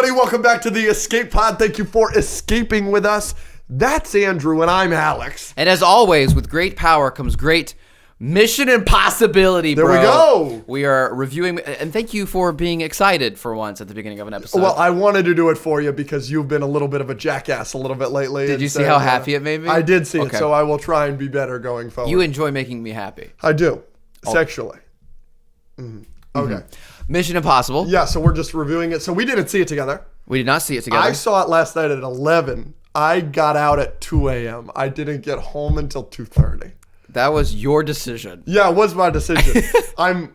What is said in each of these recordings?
everybody. Welcome back to the Escape Pod. Thank you for escaping with us. That's Andrew, and I'm Alex. And as always, with great power comes great mission impossibility, bro. There we go. We are reviewing, and thank you for being excited for once at the beginning of an episode. Well, I wanted to do it for you because you've been a little bit of a jackass a little bit lately. Did you see how happy it made me? I did see it, so I will try and be better going forward. You enjoy making me happy. I do. Sexually. Mm-hmm. Okay. Mission Impossible. Yeah, so we're just reviewing it. So we didn't see it together. We did not see it together. I saw it last night at 11. I got out at 2 a.m. I didn't get home until 2:30. That was your decision. Yeah, it was my decision. I'm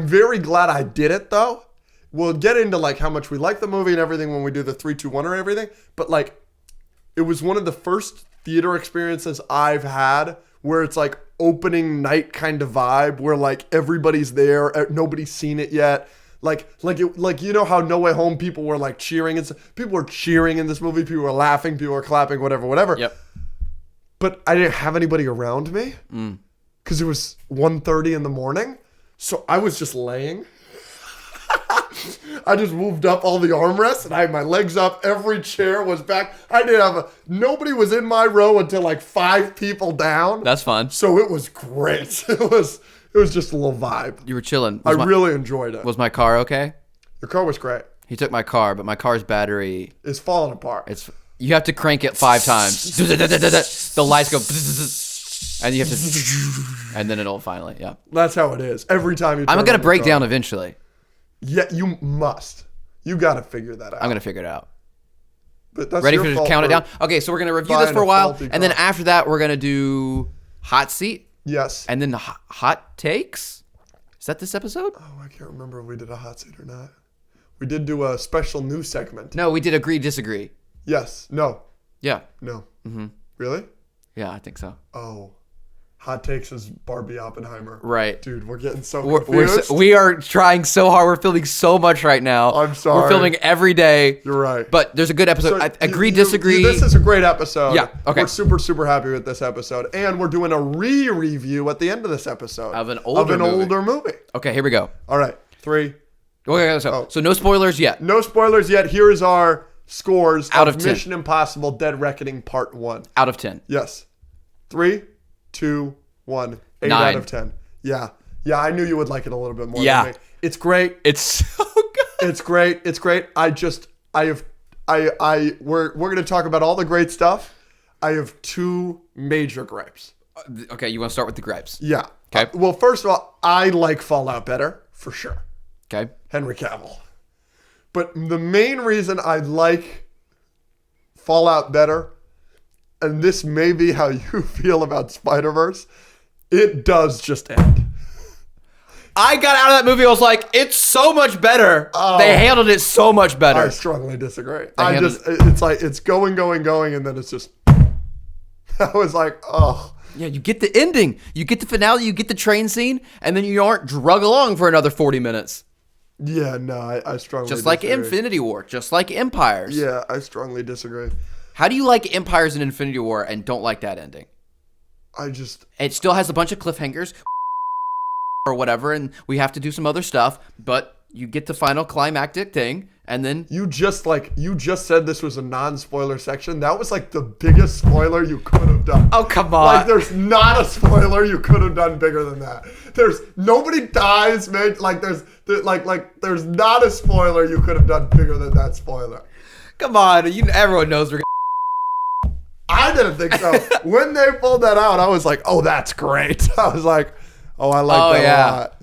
very glad I did it, though. We'll get into like how much we like the movie and everything when we do the 3, 2, 1 or everything. But like, it was one of the first theater experiences I've had where it's like opening night kind of vibe where like everybody's there, nobody's seen it yet. Like you know how No Way Home people were like cheering and people were cheering in this movie, people were laughing, people were clapping, whatever. Yep. But I didn't have anybody around me because it was 1:30 in the morning, so I was just laying. I just moved up all the armrests and I had my legs up. Every chair was back. Nobody was in my row until like 5 people down. That's fun. So it was great. It was just a little vibe. You were chilling. I really enjoyed it. Was my car okay? Your car was great. He took my car, but my car's battery... It's falling apart. You have to crank it 5 times. The lights go... And you have to... And then it'll finally... Yeah. That's how it is. Every time you turn I'm going to break car. down eventually. Yeah, you must. You got to figure that out. I'm going to figure it out. But that's ready your for to fault count it down? Okay, so we're going to review this for a while. And then after that, we're going to do hot seat. Yes. And then hot takes. Is that this episode? Oh, I can't remember if we did a hot seat or not. We did do a special news segment. No, we did agree, disagree. Yes. No. Yeah. No. Mm-hmm. Really? Yeah, I think so. Oh. Hot takes is Barbie Oppenheimer. Right. Dude, we're getting so confused. We are trying so hard. We're filming so much right now. I'm sorry. We're filming every day. You're right. But there's a good episode. So agree, disagree. This is a great episode. Yeah. Okay. We're super, super happy with this episode. And we're doing a re-review at the end of this episode. Of an older movie. Okay, here we go. All right. 3. Okay, so no spoilers yet. No spoilers yet. Here is our scores out of 10. Mission Impossible Dead Reckoning Part 1. Out of 10. Yes. 3, 2, 1. 8 9. out of 10. Yeah. Yeah, I knew you would like it a little bit more Yeah. than me. It's great. It's so good. It's great. It's great. We're going to talk about all the great stuff. I have 2 major gripes. Okay, you want to start with the gripes? Yeah. Okay. Well, first of all, I like Fallout better, for sure. Okay. Henry Cavill. But the main reason I like Fallout better, and this may be how you feel about Spider-Verse, it does just end. I got out of that movie. I was like, it's so much better. Oh, they handled it so much better. I strongly disagree. It's like, it's going, and then it's just, I was like, oh. Yeah, you get the ending. You get the finale. You get the train scene. And then you aren't drug along for another 40 minutes. Yeah, no, I strongly Just disagree. like Infinity War. Just like Empires. Yeah, I strongly disagree. How do you like Empires and Infinity War and don't like that ending? It still has a bunch of cliffhangers or whatever, and we have to do some other stuff, but you get the final climactic thing, and then... You just said this was a non-spoiler section. That was like the biggest spoiler you could have done. Oh, come on. Like, there's not a spoiler you could have done bigger than that. Nobody dies, man. There's not a spoiler you could have done bigger than that spoiler. Come on, everyone knows we're I didn't think so. When they pulled that out, I was like, oh, that's great. I was like, oh, I like that a lot.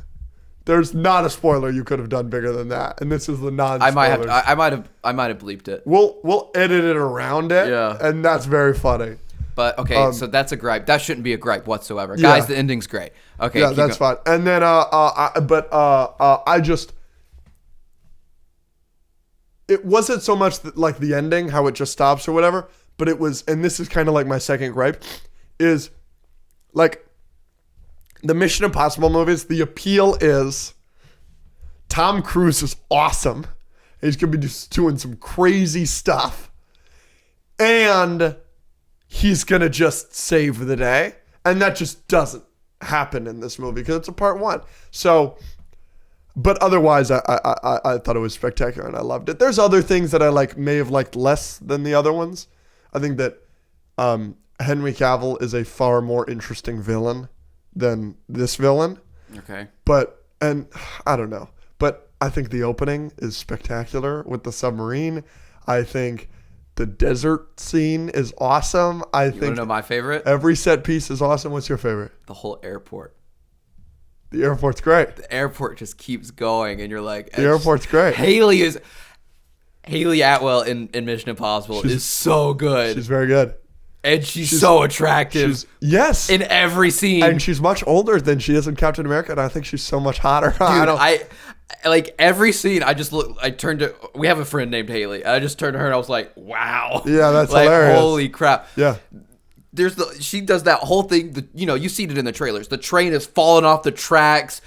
There's not a spoiler you could have done bigger than that, and this is the non-spoiler. I might have bleeped it. We'll edit it around it, yeah, and that's very funny. But okay, so that's a gripe. That shouldn't be a gripe whatsoever, guys. The ending's great. Okay, yeah, that's fine. And then it wasn't so much like the ending, how it just stops or whatever, but it was, and this is kind of like my second gripe, is like. The Mission Impossible movies, the appeal is Tom Cruise is awesome. He's going to be just doing some crazy stuff. And he's going to just save the day. And that just doesn't happen in this movie because it's a part 1. So But otherwise, I thought it was spectacular and I loved it. There's other things that I may have liked less than the other ones. I think that Henry Cavill is a far more interesting villain than this villain. Okay. And I don't know. But I think the opening is spectacular with the submarine. I think the desert scene is awesome. I think. You want to know my favorite? Every set piece is awesome. What's your favorite? The whole airport. The airport's great. The airport just keeps going, and you're like, the airport's great. Hayley Atwell in Mission Impossible is so good. She's very good. And she's so attractive. Yes. In every scene. And she's much older than she is in Captain America, and I think she's so much hotter. Dude, I like every scene. I turned to. We have a friend named Haley. I just turned to her and I was like, "Wow." Yeah, that's hilarious. Holy crap. Yeah. She does that whole thing. You've seen it in the trailers. The train is falling off the tracks.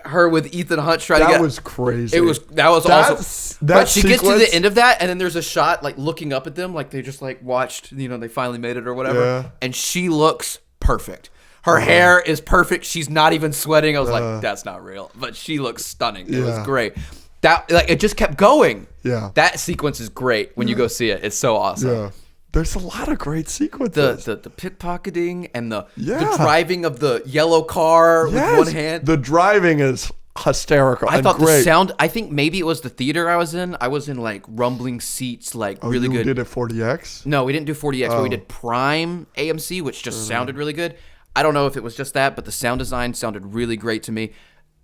Her with Ethan Hunt trying to get. That was crazy. That was awesome. But she gets to the end of that, and then there's a shot looking up at them, like they just watched. They finally made it or whatever. Yeah. And she looks perfect. Her hair is perfect. She's not even sweating. I was like, that's not real, but she looks stunning. It was great. That it just kept going. Yeah. That sequence is great when you go see it. It's so awesome. Yeah. There's a lot of great sequences. The pickpocketing and the driving of the yellow car with one hand. The driving is hysterical. I thought the sound. I think maybe it was the theater I was in. I was in rumbling seats, really good. You did it 40X? No, we didn't do 40X, but we did Prime AMC, which just sounded really good. I don't know if it was just that, but the sound design sounded really great to me.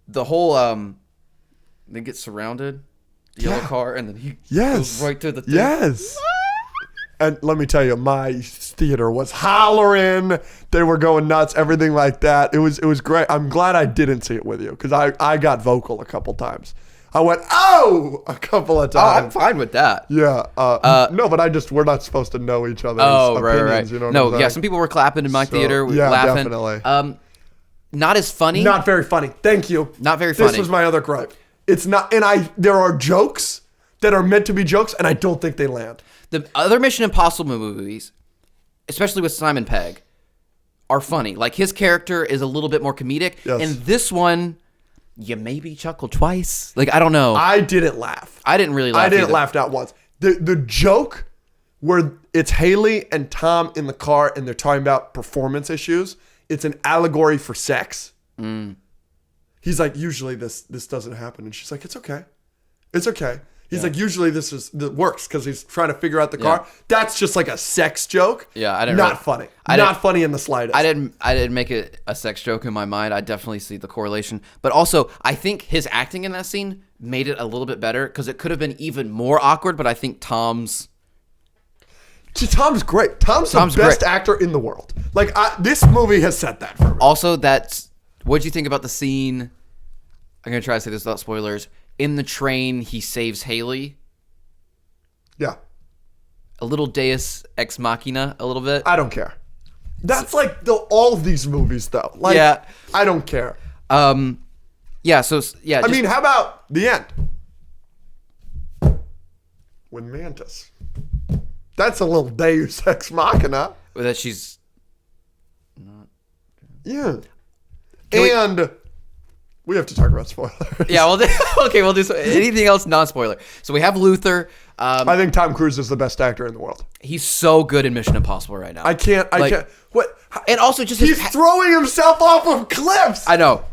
The whole they get surrounded, the yellow car, and then he goes right through the thing. Yes. And let me tell you, my theater was hollering. They were going nuts, everything like that. It was great. I'm glad I didn't see it with you because I got vocal a couple times. I went, oh, a couple of times. Oh, I'm fine with that. Yeah. No, but we're not supposed to know each other's opinions. Right. You know what I'm saying? Some people were clapping in my theater, laughing. Definitely. Not as funny. Not very funny. Thank you. Not very funny. This was my other gripe. It's not, and there are jokes that are meant to be jokes, and I don't think they land. The other Mission Impossible movies, especially with Simon Pegg, are funny. His character is a little bit more comedic. Yes. And this one, you maybe chuckled twice. I don't know. I didn't laugh. I didn't really laugh I didn't either. laugh not once. The joke where it's Haley and Tom in the car and they're talking about performance issues, it's an allegory for sex. He's like, usually this doesn't happen. And she's like, it's okay. It's okay. He's like, usually this works because he's trying to figure out the car. That's just a sex joke. Yeah, I didn't. Not funny. Not funny in the slightest. I didn't make it a sex joke in my mind. I definitely see the correlation. But also, I think his acting in that scene made it a little bit better because it could have been even more awkward. But I think Tom's great. Tom's the best actor in the world. This movie has set that for me. Also, what'd you think about the scene? I'm gonna try to say this without spoilers. In the train, he saves Haley. Yeah. A little Deus Ex Machina, a little bit. I don't care. That's all of these movies, though. I don't care. I mean, how about the end? When Mantis. That's a little Deus Ex Machina. That she's not. Yeah. We have to talk about spoilers. Yeah, we'll do anything else non-spoiler. So we have Luther. I think Tom Cruise is the best actor in the world. He's so good in Mission Impossible right now. I can't. What? And also just he's throwing himself off of cliffs. I know.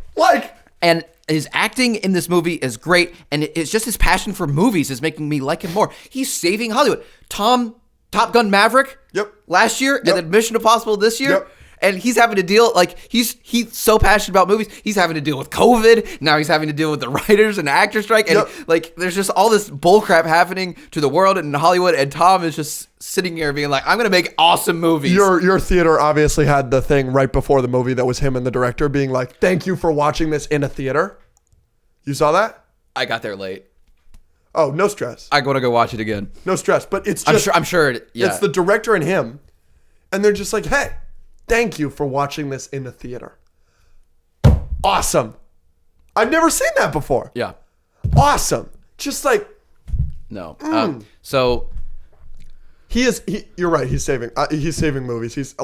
And his acting in this movie is great, and it's just his passion for movies is making me like him more. He's saving Hollywood. Top Gun Maverick. Yep. Last year, and then Mission Impossible this year. Yep. And he's having to deal, he's so passionate about movies. He's having to deal with COVID. Now he's having to deal with the writers and actor strike. And there's just all this bullcrap happening to the world and in Hollywood. And Tom is just sitting here being like, I'm going to make awesome movies. Your theater obviously had the thing right before the movie that was him and the director being like, thank you for watching this in a theater. You saw that? I got there late. Oh, no stress. I want to go watch it again. No stress. But it's just... I'm sure. It's the director and him. And they're just like, hey... Thank you for watching this in the theater. Awesome. I've never seen that before. Yeah. Awesome. Just no. So you're right. He's saving movies. He's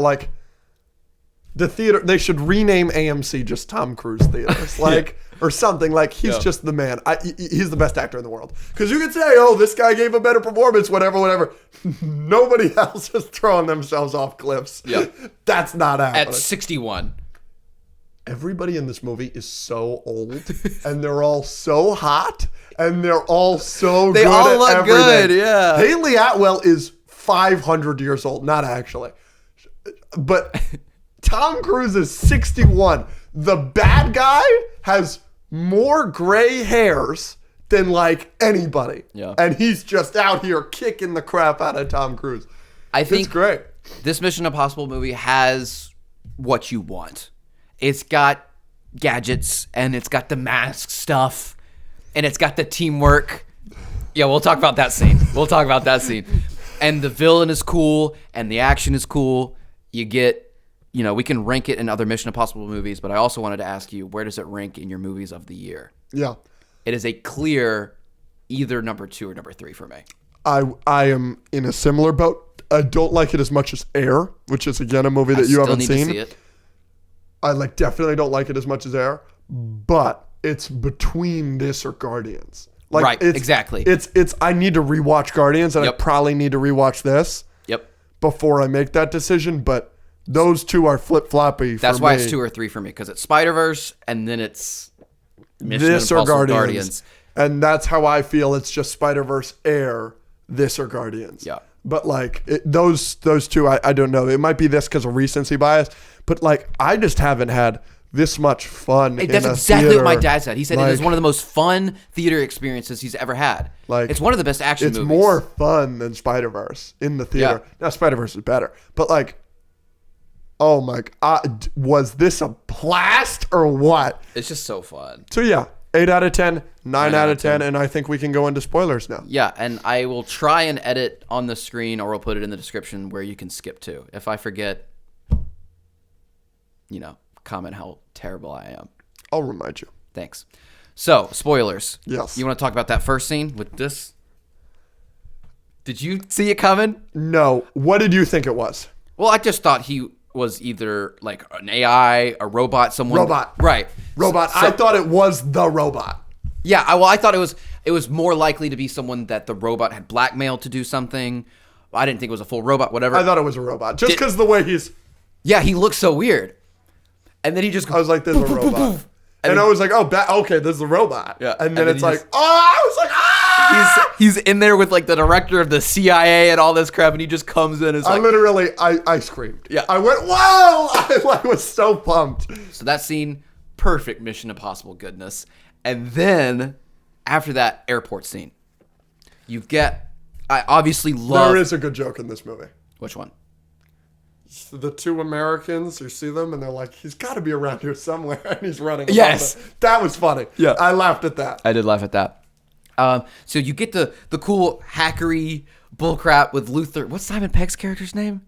The theater, they should rename AMC just Tom Cruise Theaters, like, or something. Like, he's just the man. He's the best actor in the world. Because you could say, oh, this guy gave a better performance, whatever. Nobody else is throwing themselves off cliffs. Yeah. That's not happening. At 61. Everybody in this movie is so old, and they're all so hot, and they're all so They good all at look everything. good, yeah. Haley Atwell is 500 years old. Not actually. But Tom Cruise is 61. The bad guy has more gray hairs than like anybody. Yeah. And he's just out here kicking the crap out of Tom Cruise. I think it's great. This Mission Impossible movie has what you want. It's got gadgets, and it's got the mask stuff, and it's got the teamwork. Yeah, we'll talk about that scene. And the villain is cool, and the action is cool. You get, we can rank it in other Mission Impossible movies, but I also wanted to ask you, where does it rank in your movies of the year? Yeah. It is a clear either number 2 or number 3 for me. I am in a similar boat. I don't like it as much as Air, which is, again, a movie that you haven't seen. I still need to see it. I definitely don't like it as much as Air, but it's between this or Guardians. Right, exactly. It's I need to rewatch Guardians, and I probably need to rewatch this. Yep. Before I make that decision, but those two are flip-floppy for That's why me. it's 2 or 3 for me, because it's Spider-Verse, and then it's Mission This or Impossible Guardians. And that's how I feel. It's just Spider-Verse, Air, this or Guardians. Yeah. But those two, I don't know. It might be this because of recency bias, but I just haven't had this much fun. That's exactly what my dad said. He said it is one of the most fun theater experiences he's ever had. It's one of the best action movies. It's more fun than Spider-Verse in the theater. Yeah. Now Spider-Verse is better, but oh my God, was this a blast or what? It's just so fun. So yeah, 8 out of 10, 9 out of 10, and I think we can go into spoilers now. Yeah, and I will try and edit on the screen, or we'll put it in the description where you can skip to. If I forget, comment how terrible I am. I'll remind you. Thanks. So, spoilers. Yes. You want to talk about that first scene with this? Did you see it coming? No. What did you think it was? Well, I just thought he was either an AI, a robot, someone. Robot. Right. Robot. I thought it was the robot. Yeah. I thought it was more likely to be someone that the robot had blackmailed to do something. I didn't think it was a full robot. Whatever. I thought it was a robot just because the way he's. Yeah, he looks so weird. And then he just goes, I was like, "This is a robot," and I was like, "Oh, okay, this is a robot." Yeah. And then it's I was like, "Ah!" He's in there with the director of the CIA and all this crap, and he just comes in. And I screamed. Yeah. I went, "Whoa!" I was so pumped. So that scene, perfect Mission Impossible goodness. And then after that airport scene, I obviously love. There is a good joke in this movie. Which one? The two Americans, you see them, and they're like, he's got to be around here somewhere, and he's running. Yes. That was funny. Yeah. I laughed at that. I did laugh at that. So you get the cool hackery bullcrap with Luther. What's Simon Pegg's character's name?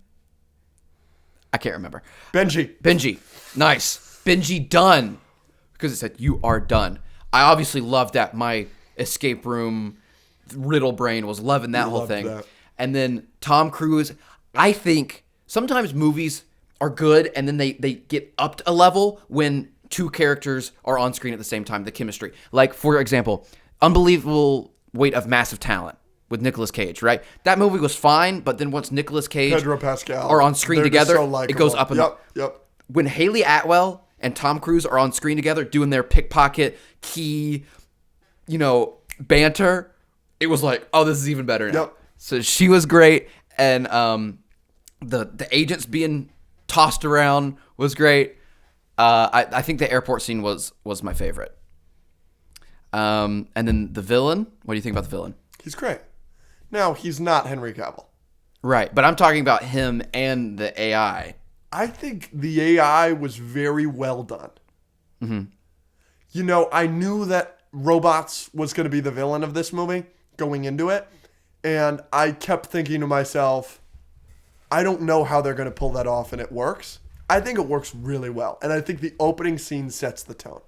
I can't remember. Benji. Nice. Benji done. Because it said, you are done. I obviously loved that. My escape room riddle brain was loving that whole thing. That. And then Tom Cruise, I think sometimes movies are good and then they get upped a level when two characters are on screen at the same time, the chemistry. For example, Unbelievable Weight of Massive Talent with Nicolas Cage, right? That movie was fine, but then once Nicolas Cage Pedro Pascal are on screen together, it goes up and up. Yep. When Haley Atwell and Tom Cruise are on screen together doing their pickpocket, key, banter, it was like, oh, this is even better now. Yep. So she was great, and the agents being tossed around was great. I think the airport scene was my favorite. And then the villain. What do you think about the villain? He's great. Now, he's not Henry Cavill. Right, but I'm talking about him and the AI. I think the AI was very well done. Mm-hmm. I knew that robots was going to be the villain of this movie going into it, and I kept thinking to myself, I don't know how they're going to pull that off, and it works. I think it works really well, and I think the opening scene sets the tone.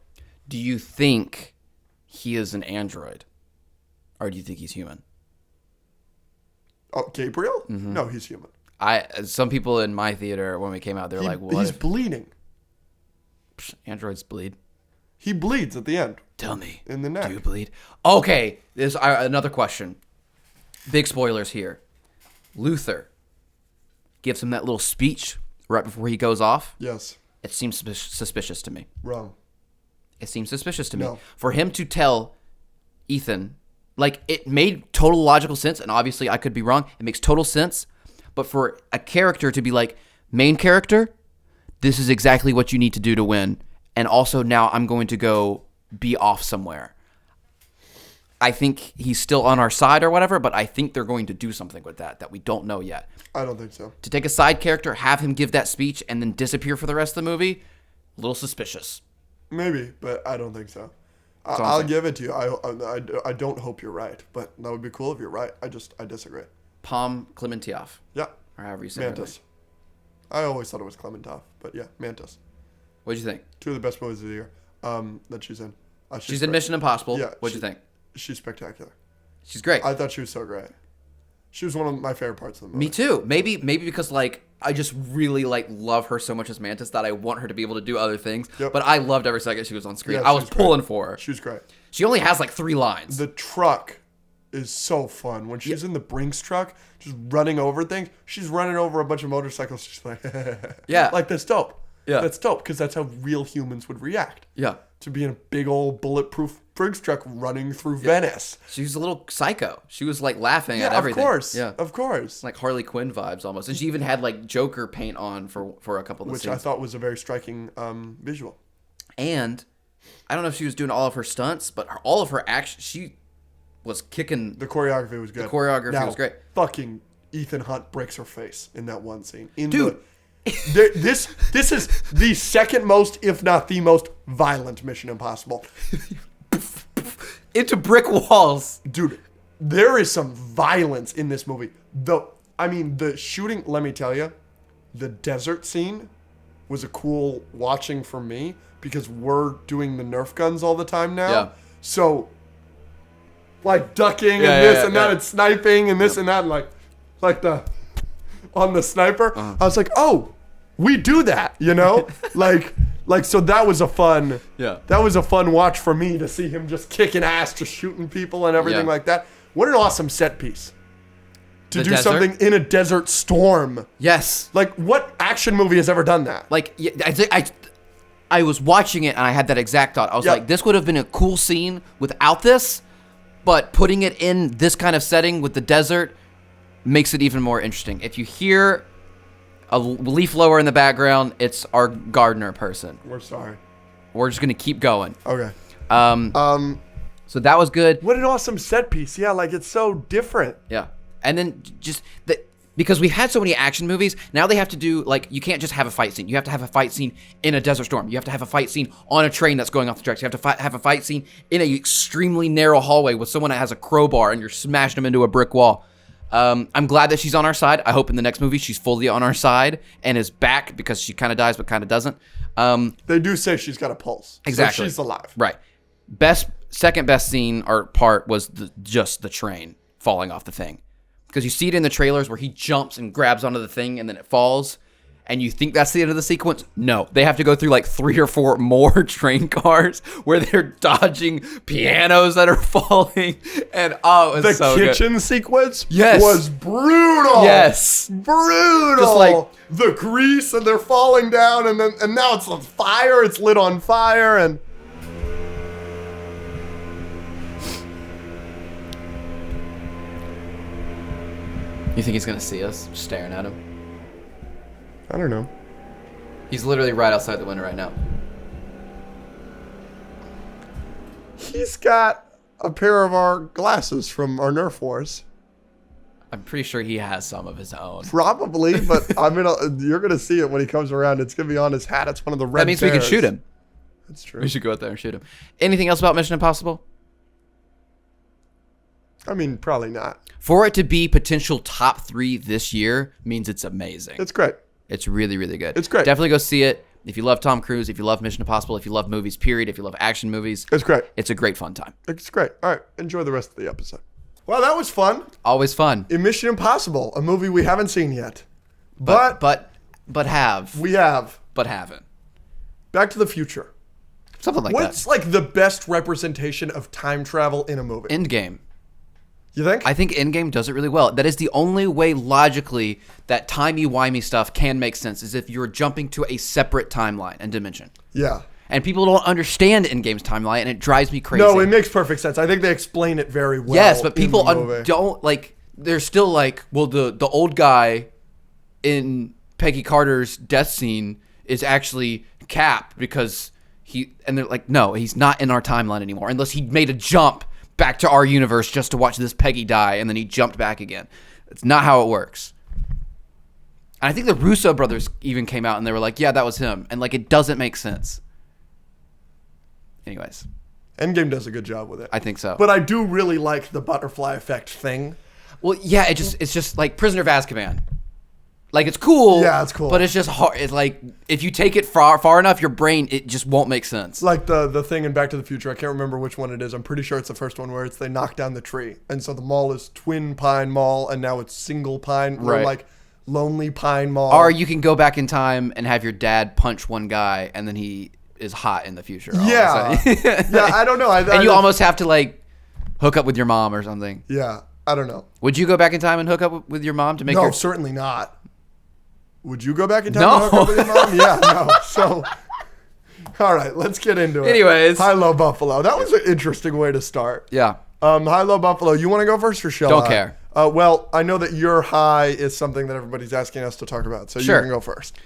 Do you think he is an android, or do you think he's human? Oh, Gabriel? Mm-hmm. No, he's human. Some people in my theater when we came out, they're like, "What? He's bleeding. Androids bleed." He bleeds at the end. Tell me, in the neck. Do you bleed? Okay, this another question. Big spoilers here. Luther gives him that little speech right before he goes off. Yes. It seems suspicious to me. Wrong. It seems suspicious to me. No. For him to tell Ethan, like, it made total logical sense, and obviously I could be wrong. It makes total sense. But for a character to be like, main character, this is exactly what you need to do to win. And also now I'm going to go be off somewhere. I think he's still on our side or whatever, but I think they're going to do something with that we don't know yet. I don't think so. To take a side character, have him give that speech, and then disappear for the rest of the movie, a little suspicious. Maybe, but I don't think so. I'll give it to you. I don't hope you're right, but that would be cool if you're right. I disagree. Palm Clementieff. Yeah. Or however you say Mantis. I always thought it was Clementieff, but yeah, Mantis. What'd you think? 2 of the best movies of the year that she's in. She's in Mission Impossible. Yeah. What'd you think? She's spectacular. She's great. I thought she was so great. She was one of my favorite parts of the movie. Me too. Maybe because like I just really like love her so much as Mantis that I want her to be able to do other things. Yep. But I loved every second she was on screen. Yeah, I was pulling for her. She was great. She only has like 3 lines. The truck is so fun. When she's in the Brinks truck, just running over things, she's running over a bunch of motorcycles. She's like, yeah. Like, that's dope. Yeah. That's dope because that's how real humans would react. Yeah. To be in a big old bulletproof Brinks truck running through Venice. She was a little psycho. She was like laughing at everything. Of course. Yeah. Of course. Like Harley Quinn vibes almost. And she even had like Joker paint on for a couple of the Which scenes. I thought was a very striking visual. And I don't know if she was doing all of her stunts, but all of her action, she was kicking. The choreography was good. The choreography was great. Fucking Ethan Hunt breaks her face in that one scene. Dude. This is the second most, if not the most violent Mission Impossible. Into brick walls. Dude, there is some violence in this movie. The shooting, let me tell you, the desert scene was a cool watching for me because we're doing the Nerf guns all the time now. Yeah. So, like ducking and this and that and sniping and this and that and like on the sniper. I was like, oh, we do that, you know? like so that was a fun watch for me to see him just kicking ass, just shooting people and everything like that. What an awesome set piece. To do something in a desert storm. Yes. Like, what action movie has ever done that? Like, I was watching it and I had that exact thought. I was like, this would have been a cool scene without this, but putting it in this kind of setting with the desert makes it even more interesting. If you hear a leaf blower in the background, it's our gardener person. We're sorry. We're just going to keep going. Okay. So that was good. What an awesome set piece. Yeah, like, it's so different. Yeah. And then just because we've had so many action movies, now they have to do, like, you can't just have a fight scene. You have to have a fight scene in a desert storm. You have to have a fight scene on a train that's going off the tracks. You have to have a fight scene in an extremely narrow hallway with someone that has a crowbar and you're smashing them into a brick wall. I'm glad that she's on our side. I hope in the next movie she's fully on our side and is back because she kind of dies but kind of doesn't. They do say she's got a pulse. Exactly. So she's alive. Right. Second best scene or part was just the train falling off the thing. Because you see it in the trailers where he jumps and grabs onto the thing and then it falls. And you think that's the end of the sequence? No. They have to go through like 3 or 4 more train cars where they're dodging pianos that are falling. And it was so good. The kitchen sequence Yes. was brutal. Yes. Brutal. Just like the grease and they're falling down and now it's on fire. It's lit on fire and... You think he's going to see us staring at him? I don't know. He's literally right outside the window right now. He's got a pair of our glasses from our Nerf Wars. I'm pretty sure he has some of his own. Probably, but you're gonna see it when he comes around. It's gonna be on his hat. It's one of the red. That means we can shoot him. That's true. We should go out there and shoot him. Anything else about Mission Impossible? I mean, probably not. For it to be potential top 3 this year means it's amazing. It's great. It's really, really good. It's great. Definitely go see it. If you love Tom Cruise, if you love Mission Impossible, if you love movies, period, if you love action movies. It's great. It's a great fun time. It's great. All right. Enjoy the rest of the episode. Well, that was fun. Always fun. In Mission Impossible, a movie we haven't seen yet. but have. We have. But haven't. Back to the Future. Something like that. What's like the best representation of time travel in a movie? Endgame. You think? I think Endgame does it really well. That is the only way logically that timey-wimey stuff can make sense, is if you're jumping to a separate timeline and dimension. Yeah. And people don't understand Endgame's timeline, and it drives me crazy. No, it makes perfect sense. I think they explain it very well. Yes, but people don't, like, they're still like, well, the old guy in Peggy Carter's death scene is actually Cap because and they're like, no, he's not in our timeline anymore, unless he made a jump back to our universe just to watch this Peggy die, and then he jumped back again. It's not how it works. And I think the Russo brothers even came out and they were like, yeah, that was him. And like, it doesn't make sense. Anyways. Endgame does a good job with it. I think so. But I do really like the butterfly effect thing. Well, yeah, it's just like Prisoner of Azkaban. Like, it's cool. Yeah, it's cool. But it's just hard. It's like, if you take it far enough, your brain, it just won't make sense. Like the thing in Back to the Future, I can't remember which one it is. I'm pretty sure it's the first one where they knock down the tree. And so the mall is Twin Pine Mall, and now it's Single Pine. Right. Or like Lonely Pine Mall. Or you can go back in time and have your dad punch one guy, and then he is hot in the future. Yeah. Yeah, I don't know. And you almost have to, like, hook up with your mom or something. Yeah, I don't know. Would you go back in time and hook up with your mom to make her... No, certainly not. Would you go back in time No. and hook up with your mom? Yeah, no. So, all right, let's get into it. Anyways. High-Low Buffalo. That was an interesting way to start. Yeah. High-Low Buffalo. You want to go first or shall I? Don't care. Well, I know that your high is something that everybody's asking us to talk about, so Sure. you can go first.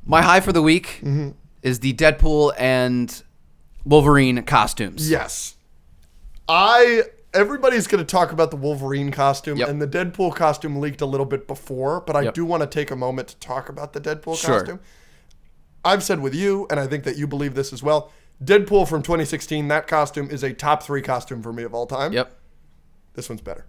My high for the week is the Deadpool and Wolverine costumes. Yes. Everybody's going to talk about the Wolverine costume, Yep. and the Deadpool costume leaked a little bit before, but I Yep. do want to take a moment to talk about the Deadpool Sure. costume. I've said with you, and I think that you believe this as well, Deadpool from 2016, that costume is a top 3 costume for me of all time. Yep. This one's better.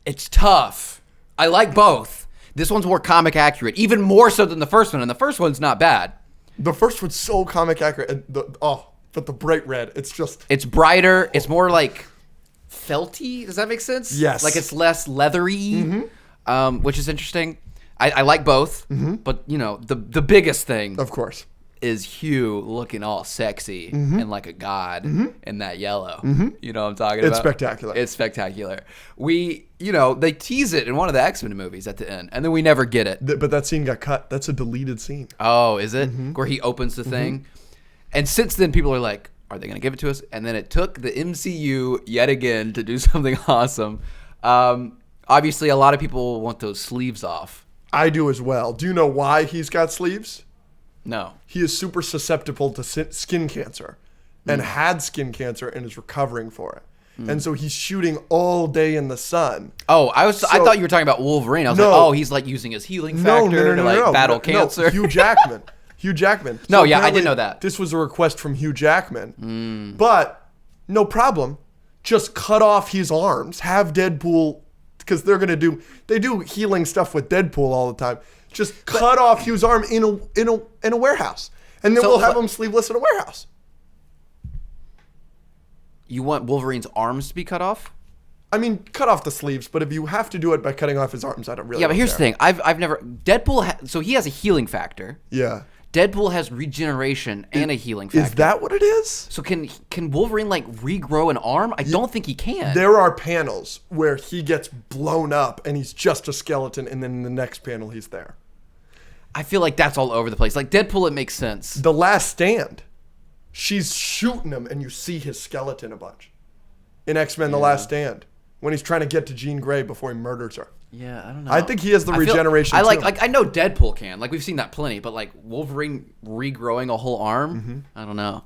It's tough. I like both. This one's more comic accurate, even more so than the first one, and the first one's not bad. The first one's so comic accurate, and but the bright red, it's just... It's brighter. It's more like felty. Does that make sense? Yes. Like, it's less leathery, which is interesting. I like both, but, you know, the biggest thing Of course. is Hugh looking all sexy and like a god in that yellow. You know what I'm talking about? It's spectacular. It's spectacular. They tease it in one of the X-Men movies at the end, and then we never get it. But that scene got cut. That's a deleted scene. Oh, is it? Where he opens the thing? And since then, people are like, are they going to give it to us? And then it took the MCU yet again to do something awesome. Obviously, a lot of people want those sleeves off. I do as well. Do you know why he's got sleeves? No. He is super susceptible to skin cancer and had skin cancer and is recovering for it. And so he's shooting all day in the sun. Oh, I thought you were talking about Wolverine. I was like, oh, he's like using his healing factor to like battle cancer. No, Hugh Jackman. Hugh Jackman. No, So yeah, I apparently didn't know that. This was a request from Hugh Jackman. But no problem. Just cut off his arms. Have Deadpool, because they do healing stuff with Deadpool all the time. Just cut off Hugh's arm in a warehouse, and then we'll have him sleeveless in a warehouse. You want Wolverine's arms to be cut off? I mean, cut off the sleeves, but if you have to do it by cutting off his arms, I don't really. Yeah, but here's the thing. I've never Deadpool. So he has a healing factor. Yeah. Deadpool has regeneration and a healing factor. Is that what it is? So can Wolverine like regrow an arm? I don't think he can. There are panels where he gets blown up and he's just a skeleton, and then in the next panel he's there. I feel like that's all over the place. Like Deadpool, it makes sense. The Last Stand, she's shooting him and you see his skeleton a bunch. In X-Men: The Last Stand, when he's trying to get to Jean Grey before he murders her. Yeah, I don't know. I think he has the regeneration too. I know Deadpool can. Like we've seen that plenty, but like Wolverine regrowing a whole arm, I don't know.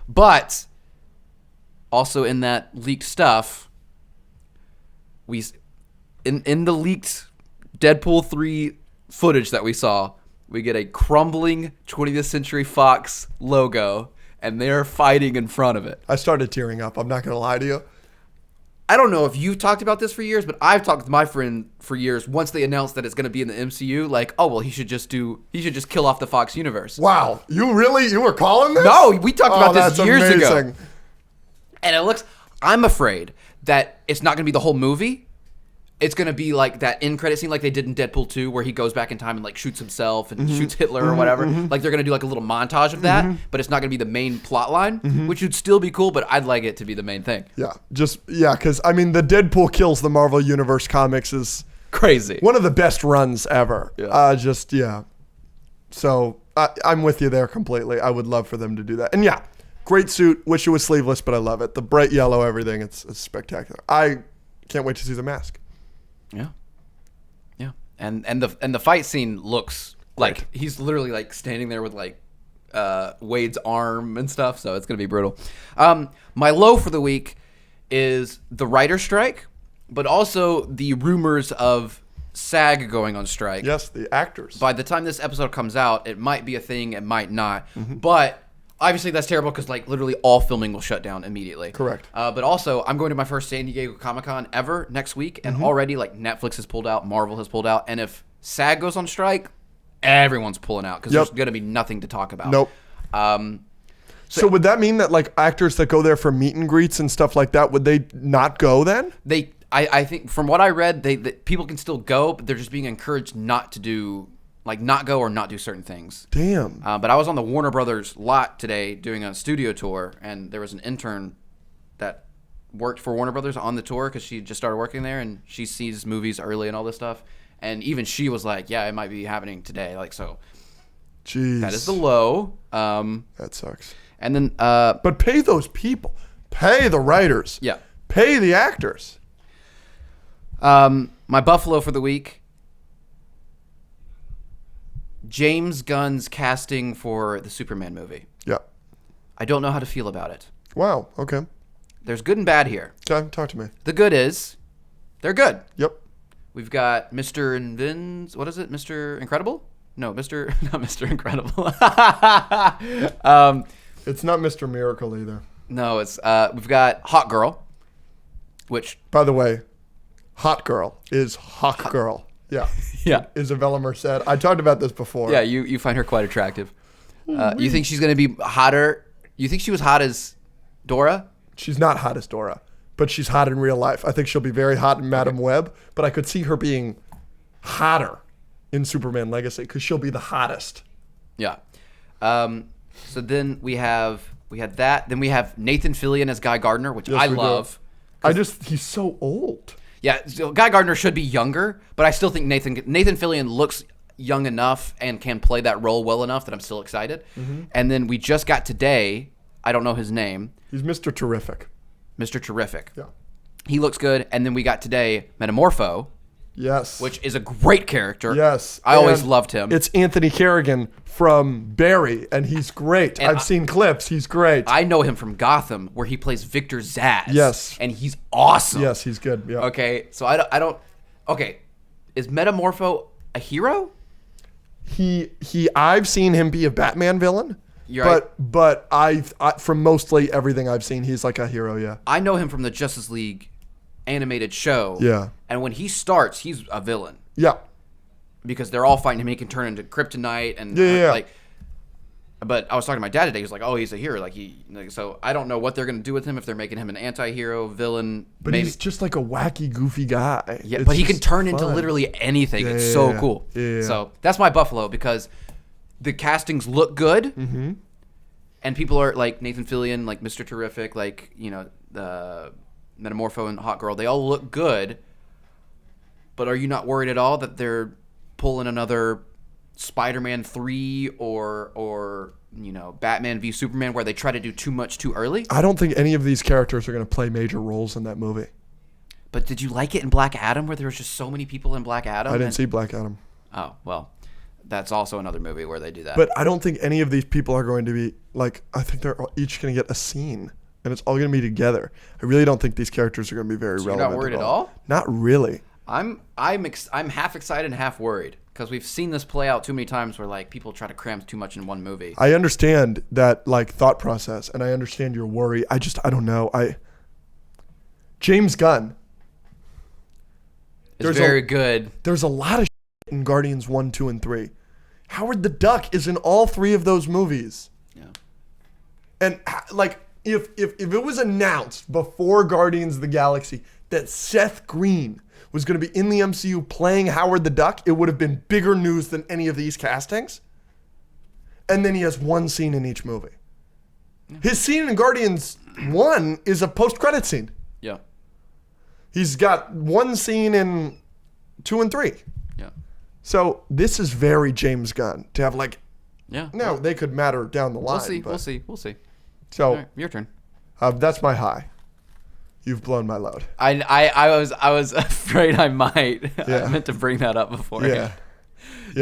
But also in that leaked stuff, in the leaked Deadpool 3 footage that we saw, we get a crumbling 20th Century Fox logo, and they're fighting in front of it. I started tearing up. I'm not going to lie to you. I don't know if you've talked about this for years, but I've talked with my friend for years. Once they announced that it's going to be in the MCU, like, oh well, he should just kill off the Fox universe. Wow, you were calling this? No, we talked about this years ago. And I'm afraid that it's not going to be the whole movie. it's going to be like that end credit scene like they did in Deadpool 2 where he goes back in time and like shoots himself and shoots Hitler or whatever. Like they're going to do like a little montage of that, but it's not going to be the main plot line, which would still be cool, but I'd like it to be the main thing. Yeah. Because, I mean, the Deadpool kills the Marvel Universe comics is crazy. One of the best runs ever. Yeah. So I'm with you there completely. I would love for them to do that. And yeah, great suit. Wish it was sleeveless, but I love it. The bright yellow, everything. It's spectacular. I can't wait to see the mask. Yeah. And the fight scene looks like he's literally like standing there with like Wade's arm and stuff, so it's gonna be brutal. My low for the week is the writer strike, but also the rumors of SAG going on strike. Yes, the actors. By the time this episode comes out, it might be a thing, it might not. But obviously that's terrible because like literally all filming will shut down immediately. Correct. But also I'm going to my first San Diego Comic-Con ever next week, and already like Netflix has pulled out, Marvel has pulled out, and if SAG goes on strike, everyone's pulling out because there's going to be nothing to talk about. Nope. So would that mean that like actors that go there for meet and greets and stuff like that, would they not go then? I think from what I read, people can still go, but they're just being encouraged not to do, like not go or not do certain things. Damn. But I was on the Warner Brothers lot today doing a studio tour, and there was an intern that worked for Warner Brothers on the tour because she just started working there, and she sees movies early and all this stuff. And even she was like, yeah, it might be happening today. Like, so. Jeez. That is the low. That sucks. And then. But pay those people. Pay the writers. Yeah. Pay the actors. My Buffalo for the week. James Gunn's casting for the Superman movie. Yeah. I don't know how to feel about it. Wow. Okay. There's good and bad here. Okay, talk to me. The good is, they're good. Yep. We've got Mr. Invins. What is it? Mr. Incredible? No, not Mr. Incredible. It's not Mr. Miracle either. No, it's we've got Hot Girl, which, by the way, Hot Girl is Hawk Girl. Yeah. Yeah. Isabella Merced. I talked about this before. Yeah, you find her quite attractive. You think she's going to be hotter? You think she was hot as Dora? She's not hot as Dora, but she's hot in real life. I think she'll be very hot in Madam Web, but I could see her being hotter in Superman Legacy because she'll be the hottest. Yeah. So then we had that. Then we have Nathan Fillion as Guy Gardner, which I love. He's so old. Yeah, so Guy Gardner should be younger, but I still think Nathan Fillion looks young enough and can play that role well enough that I'm still excited. And then we just got today, I don't know his name. He's Mr. Terrific. Mr. Terrific. Yeah. He looks good. And then we got today Metamorpho. Yes. Which is a great character. Yes. I always loved him. It's Anthony Kerrigan from Barry, and he's great. And I've seen clips. He's great. I know him from Gotham, where he plays Victor Zsasz. Yes. And he's awesome. Yes, he's good. Yeah. Okay, so I don't. Okay, is Metamorpho a hero? I've seen him be a Batman villain. You're right. But from mostly everything I've seen, he's like a hero. Yeah. I know him from the Justice League animated show. Yeah. And when he starts, he's a villain. Yeah. Because they're all fighting him. He can turn into kryptonite and like. But I was talking to my dad today. He was like, "Oh, he's a hero." So I don't know what they're gonna do with him, if they're making him an anti-hero, villain. But maybe. He's just like a wacky, goofy guy. Yeah, but he can turn into literally anything. It's so cool. Yeah. So that's my Buffalo, because the castings look good, and people are like Nathan Fillion, like Mr. Terrific, like the Metamorpho and Hot Girl. They all look good. But are you not worried at all that they're pulling another Spider-Man 3 or Batman v Superman, where they try to do too much too early? I don't think any of these characters are going to play major roles in that movie. But did you like it in Black Adam, where there was just so many people in Black Adam? I didn't see Black Adam. Oh, well, that's also another movie where they do that. But I don't think any of these people are going to be, like, I think they're each going to get a scene, and it's all going to be together. I really don't think these characters are going to be very relevant. You're not worried at all? Not really. I'm half excited and half worried, because we've seen this play out too many times where like people try to cram too much in one movie. I understand that like thought process, and I understand your worry. I don't know. James Gunn. It's very good. There's a lot of in Guardians 1, 2, and 3. Howard the Duck is in all 3 of those movies. Yeah. And like if it was announced before Guardians of the Galaxy that Seth Green was going to be in the MCU playing Howard the Duck, it would have been bigger news than any of these castings. And then he has one scene in each movie. His scene in Guardians 1 is a post-credit scene. Yeah. He's got one scene in 2 and 3. Yeah. So this is very James Gunn to have like. Yeah. Now they could matter down the line. We'll see. So right, your turn. That's my high. You've blown my load. I was afraid I might. Yeah. I meant to bring that up before. Yeah,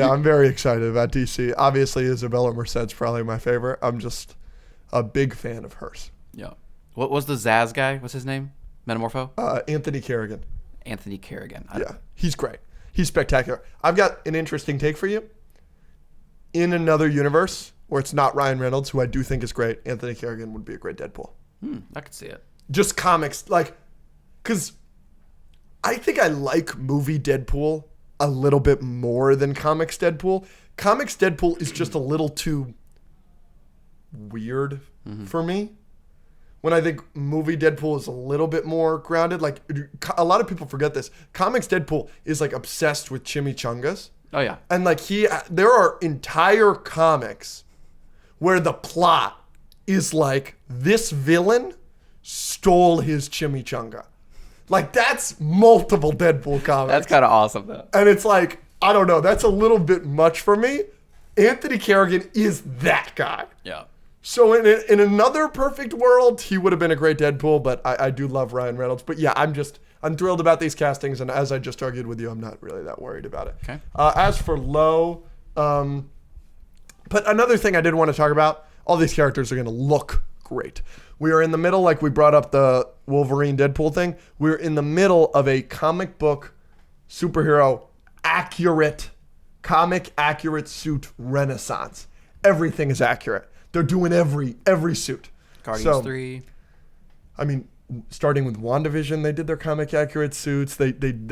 I'm very excited about DC. Obviously, Isabella Merced's probably my favorite. I'm just a big fan of hers. Yeah. What was the Zaz guy? What's his name? Metamorpho? Anthony Carrigan. Anthony Carrigan. Yeah, he's great. He's spectacular. I've got an interesting take for you. In another universe where it's not Ryan Reynolds, who I do think is great, Anthony Carrigan would be a great Deadpool. I could see it. Just comics, like, because I think I like movie Deadpool a little bit more than comics Deadpool. Comics Deadpool is just a little too weird for me. When I think movie Deadpool is a little bit more grounded. Like, a lot of people forget this. Comics Deadpool is like obsessed with chimichangas. Oh yeah. And like there are entire comics where the plot is like this villain stole his chimichanga. Like that's multiple Deadpool comics. That's kind of awesome though. And it's like, I don't know, that's a little bit much for me. Anthony Carrigan is that guy. Yeah. So in another perfect world, he would have been a great Deadpool, but I do love Ryan Reynolds. But yeah, I'm thrilled about these castings, and as I just argued with you, I'm not really that worried about it. Okay. As for low, but another thing I did want to talk about, all these characters are going to look great. We are in the middle, like we brought up the Wolverine Deadpool thing, we're in the middle of a comic book superhero comic accurate suit renaissance. Everything is accurate. They're doing every suit. Guardians 3. I mean, starting with WandaVision, they did their comic accurate suits. They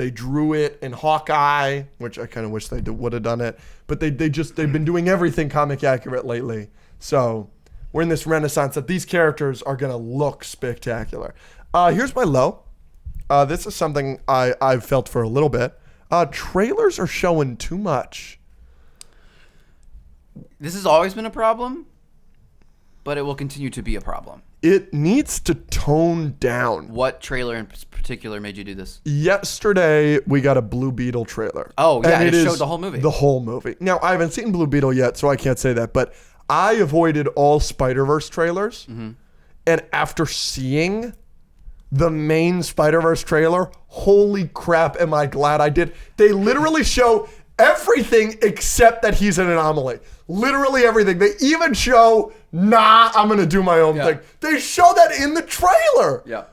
drew it in Hawkeye, which I kind of wish they would have done it. But they've been doing everything comic accurate lately. So we're in this renaissance that these characters are gonna look spectacular. Here's my low. This is something I've felt for a little bit. Trailers are showing too much. This has always been a problem, but it will continue to be a problem. It needs to tone down. What trailer in particular made you do this? Yesterday, we got a Blue Beetle trailer. Oh, yeah, and it showed the whole movie. The whole movie. Now, I haven't seen Blue Beetle yet, so I can't say that, but I avoided all Spider-Verse trailers, and after seeing the main Spider-Verse trailer, holy crap, am I glad I did. They literally show everything except that he's an anomaly. Literally everything. They even show, I'm going to do my own thing. They show that in the trailer. Yeah.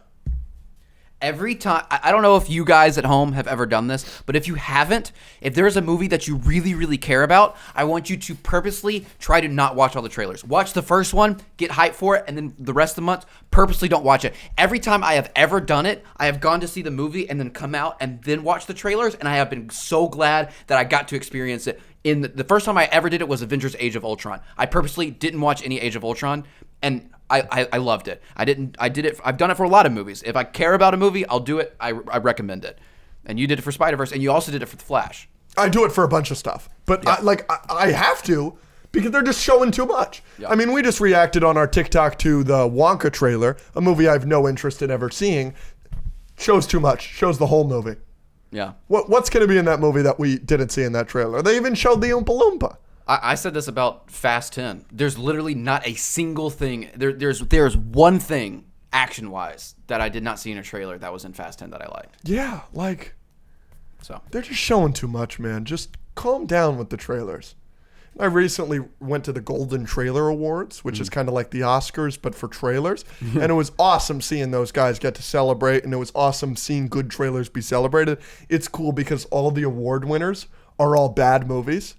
Every time, I don't know if you guys at home have ever done this, but if you haven't, if there's a movie that you really, really care about, I want you to purposely try to not watch all the trailers. Watch the first one, get hyped for it, and then the rest of the month, purposely don't watch it. Every time I have ever done it, I have gone to see the movie and then come out and then watch the trailers, and I have been so glad that I got to experience it. In the first time I ever did it was Avengers Age of Ultron. I purposely didn't watch any Age of Ultron, and I loved it. I've done it for a lot of movies. If I care about a movie, I'll do it. I recommend it. And you did it for Spider-Verse, and you also did it for The Flash. I do it for a bunch of stuff. But I have to, because they're just showing too much. Yeah. I mean, we just reacted on our TikTok to the Wonka trailer, a movie I have no interest in ever seeing. Shows too much. Shows the whole movie. Yeah. What's going to be in that movie that we didn't see in that trailer? They even showed the Oompa Loompa. I said this about Fast 10. There's literally not a single thing. There's one thing, action-wise, that I did not see in a trailer that was in Fast 10 that I liked. Yeah, they're just showing too much, man. Just calm down with the trailers. I recently went to the Golden Trailer Awards, which is kind of like the Oscars, but for trailers. And it was awesome seeing those guys get to celebrate, and it was awesome seeing good trailers be celebrated. It's cool because all the award winners are all bad movies.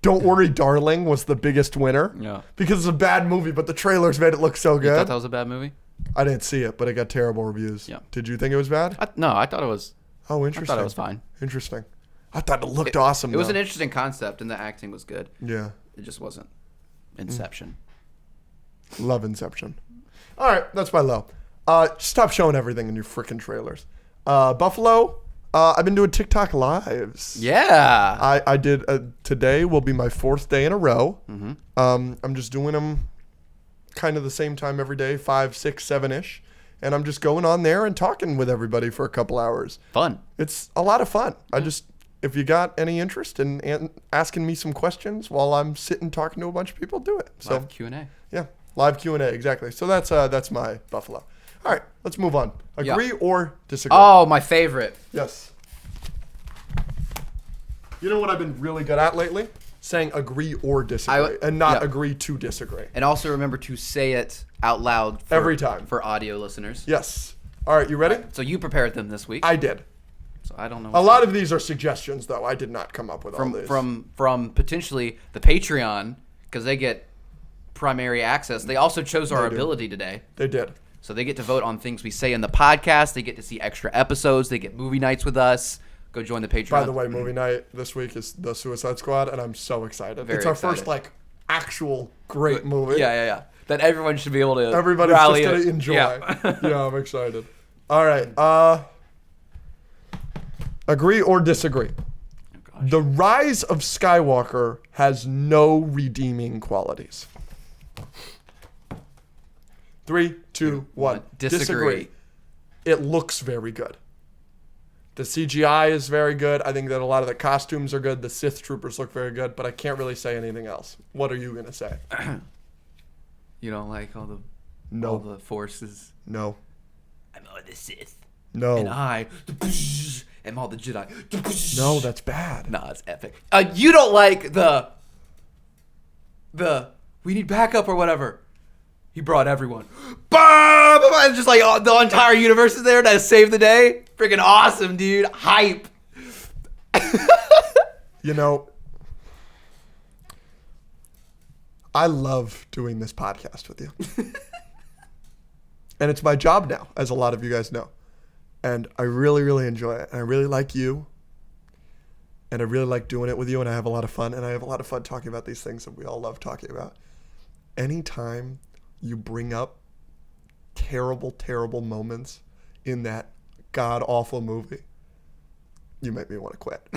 Don't Worry, Darling was the biggest winner. Yeah. Because it's a bad movie, but the trailers made it look so good. You thought that was a bad movie? I didn't see it, but it got terrible reviews. Yeah. Did you think it was bad? No, I thought it was. Oh, interesting. I thought it was fine. Interesting. I thought it looked awesome. It was an interesting concept, and the acting was good. Yeah. It just wasn't Inception. Love Inception. All right, that's my low. Stop showing everything in your freaking trailers. Buffalo. I've been doing TikTok lives. Yeah. I did. Today will be my 4th day in a row. Mm-hmm. I'm just doing them kind of the same time every day, 5, 6, 7-ish. And I'm just going on there and talking with everybody for a couple hours. Fun. It's a lot of fun. If you got any interest in asking me some questions while I'm sitting talking to a bunch of people, do it. So Live Q&A. Yeah, live Q&A, exactly. So that's my Buffalo. All right, let's move on. Agree or disagree? Oh, my favorite. Yes. You know what I've been really good at lately? Saying agree or disagree and not agree to disagree. And also remember to say it out loud every time for audio listeners. Yes. All right, you ready? So you prepared them this week. I did. So I don't know. A lot of these are suggestions, though. I did not come up with all these. From potentially the Patreon, because they get primary access. They also chose our ability today. They did. So they get to vote on things we say in the podcast. They get to see extra episodes. They get movie nights with us. Go join the Patreon. By the way, movie night this week is The Suicide Squad, and I'm so excited. It's our first actual great movie. Yeah. That everyone should be able to Everybody's rally just going to enjoy. Yeah, I'm excited. All right. Agree or disagree? Oh, the Rise of Skywalker has no redeeming qualities. 3, 2, 1. Disagree. It looks very good. The CGI is very good. I think that a lot of the costumes are good. The Sith troopers look very good, but I can't really say anything else. What are you going to say? You don't like all the forces? No. I'm all the Sith. No. And I am all the Jedi. No, that's bad. Nah, it's epic. You don't like the we need backup or whatever. He brought everyone. It's just like the entire universe is there to save the day. Freaking awesome, dude. Hype. You know, I love doing this podcast with you. And it's my job now, as a lot of you guys know. And I really, really enjoy it. And I really like you. And I really like doing it with you. And I have a lot of fun. And I have a lot of fun talking about these things that we all love talking about. Anytime you bring up terrible, terrible moments in that god-awful movie, you make me want to quit.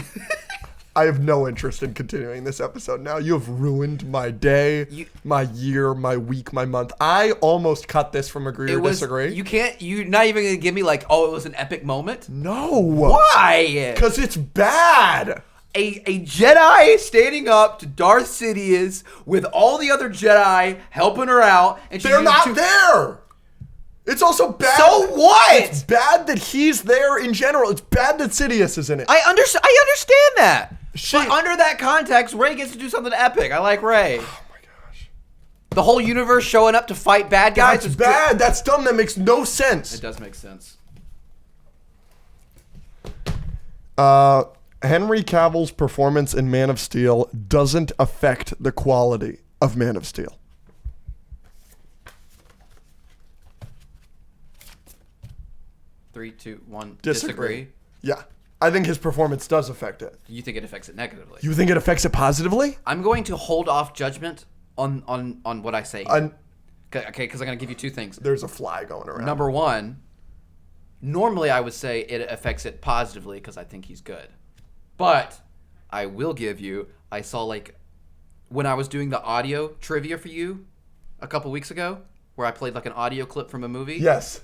I have no interest in continuing this episode now. You have ruined my day, my year, my week, my month. I almost cut this from agree or disagree. You're not even going to give me it was an epic moment? No. Why? Because it's bad. A Jedi standing up to Darth Sidious with all the other Jedi helping her out. And they're not there. It's also bad. So what? It's bad that he's there in general. It's bad that Sidious is in it. I understand that. But under that context, Rey gets to do something epic. I like Rey. Oh my gosh. The whole universe showing up to fight bad guys is bad. Good. That's dumb. That makes no sense. It does make sense. Henry Cavill's performance in Man of Steel doesn't affect the quality of Man of Steel. Three, two, one. Disagree. Yeah. I think his performance does affect it. You think it affects it negatively? You think it affects it positively? I'm going to hold off judgment on what I say. Okay, because I'm going to give you two things. There's a fly going around. Number one, normally I would say it affects it positively because I think he's good. But I will give you, I saw when I was doing the audio trivia for you a couple weeks ago, where I played an audio clip from a movie. Yes.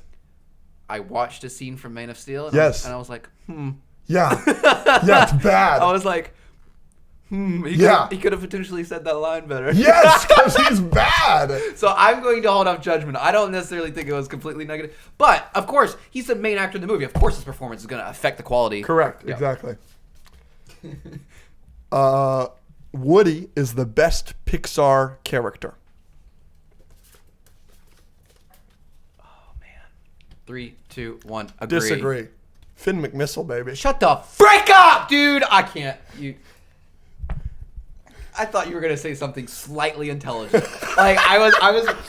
I watched a scene from Man of Steel. And yes. I was like, Yeah. Yeah, it's bad. I was like, He could have potentially said that line better. Yes, because he's bad. So I'm going to hold off judgment. I don't necessarily think it was completely negative. But, of course, he's the main actor in the movie. Of course his performance is going to affect the quality. Correct. Yeah. Exactly. Woody is the best Pixar character. Oh, man. 3, 2, 1. Agree. Disagree. Finn McMissile, baby. Shut the frick up, dude. I can't. I thought you were gonna say something slightly intelligent. I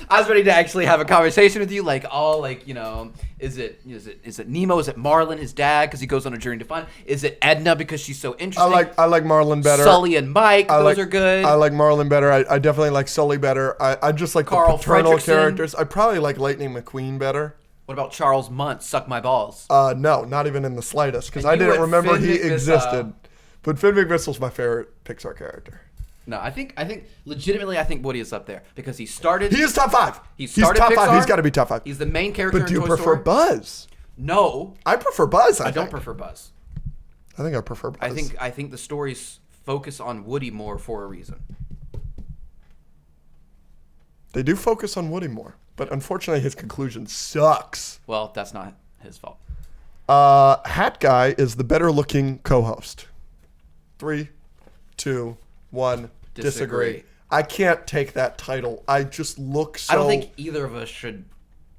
was ready to actually have a conversation with you. Is it Nemo? Is it Marlin, his dad, because he goes on a journey to find? Is it Edna because she's so interesting? I like Marlin better. Sully and Mike, those are good. I like Marlin better. I definitely like Sully better. I just like Carl the paternal Fredrickson. characters. I probably like Lightning McQueen better. What about Charles Muntz, Suck My Balls? No, not even in the slightest, because I didn't remember he existed. But Finn McMissel's my favorite Pixar character. No, I think legitimately Woody is up there because he started. He is top 5. He's top Pixar. 5. He's got to be top 5. He's the main character. But do in you Toy prefer Story. Buzz? No, I prefer Buzz. I don't prefer Buzz. I think I prefer Buzz. I think the stories focus on Woody more for a reason. They do focus on Woody more, but unfortunately his conclusion sucks. Well, that's not his fault. Hat Guy is the better looking co-host. 3, 2, 1. Disagree. I can't take that title. I just look so I don't think either of us should.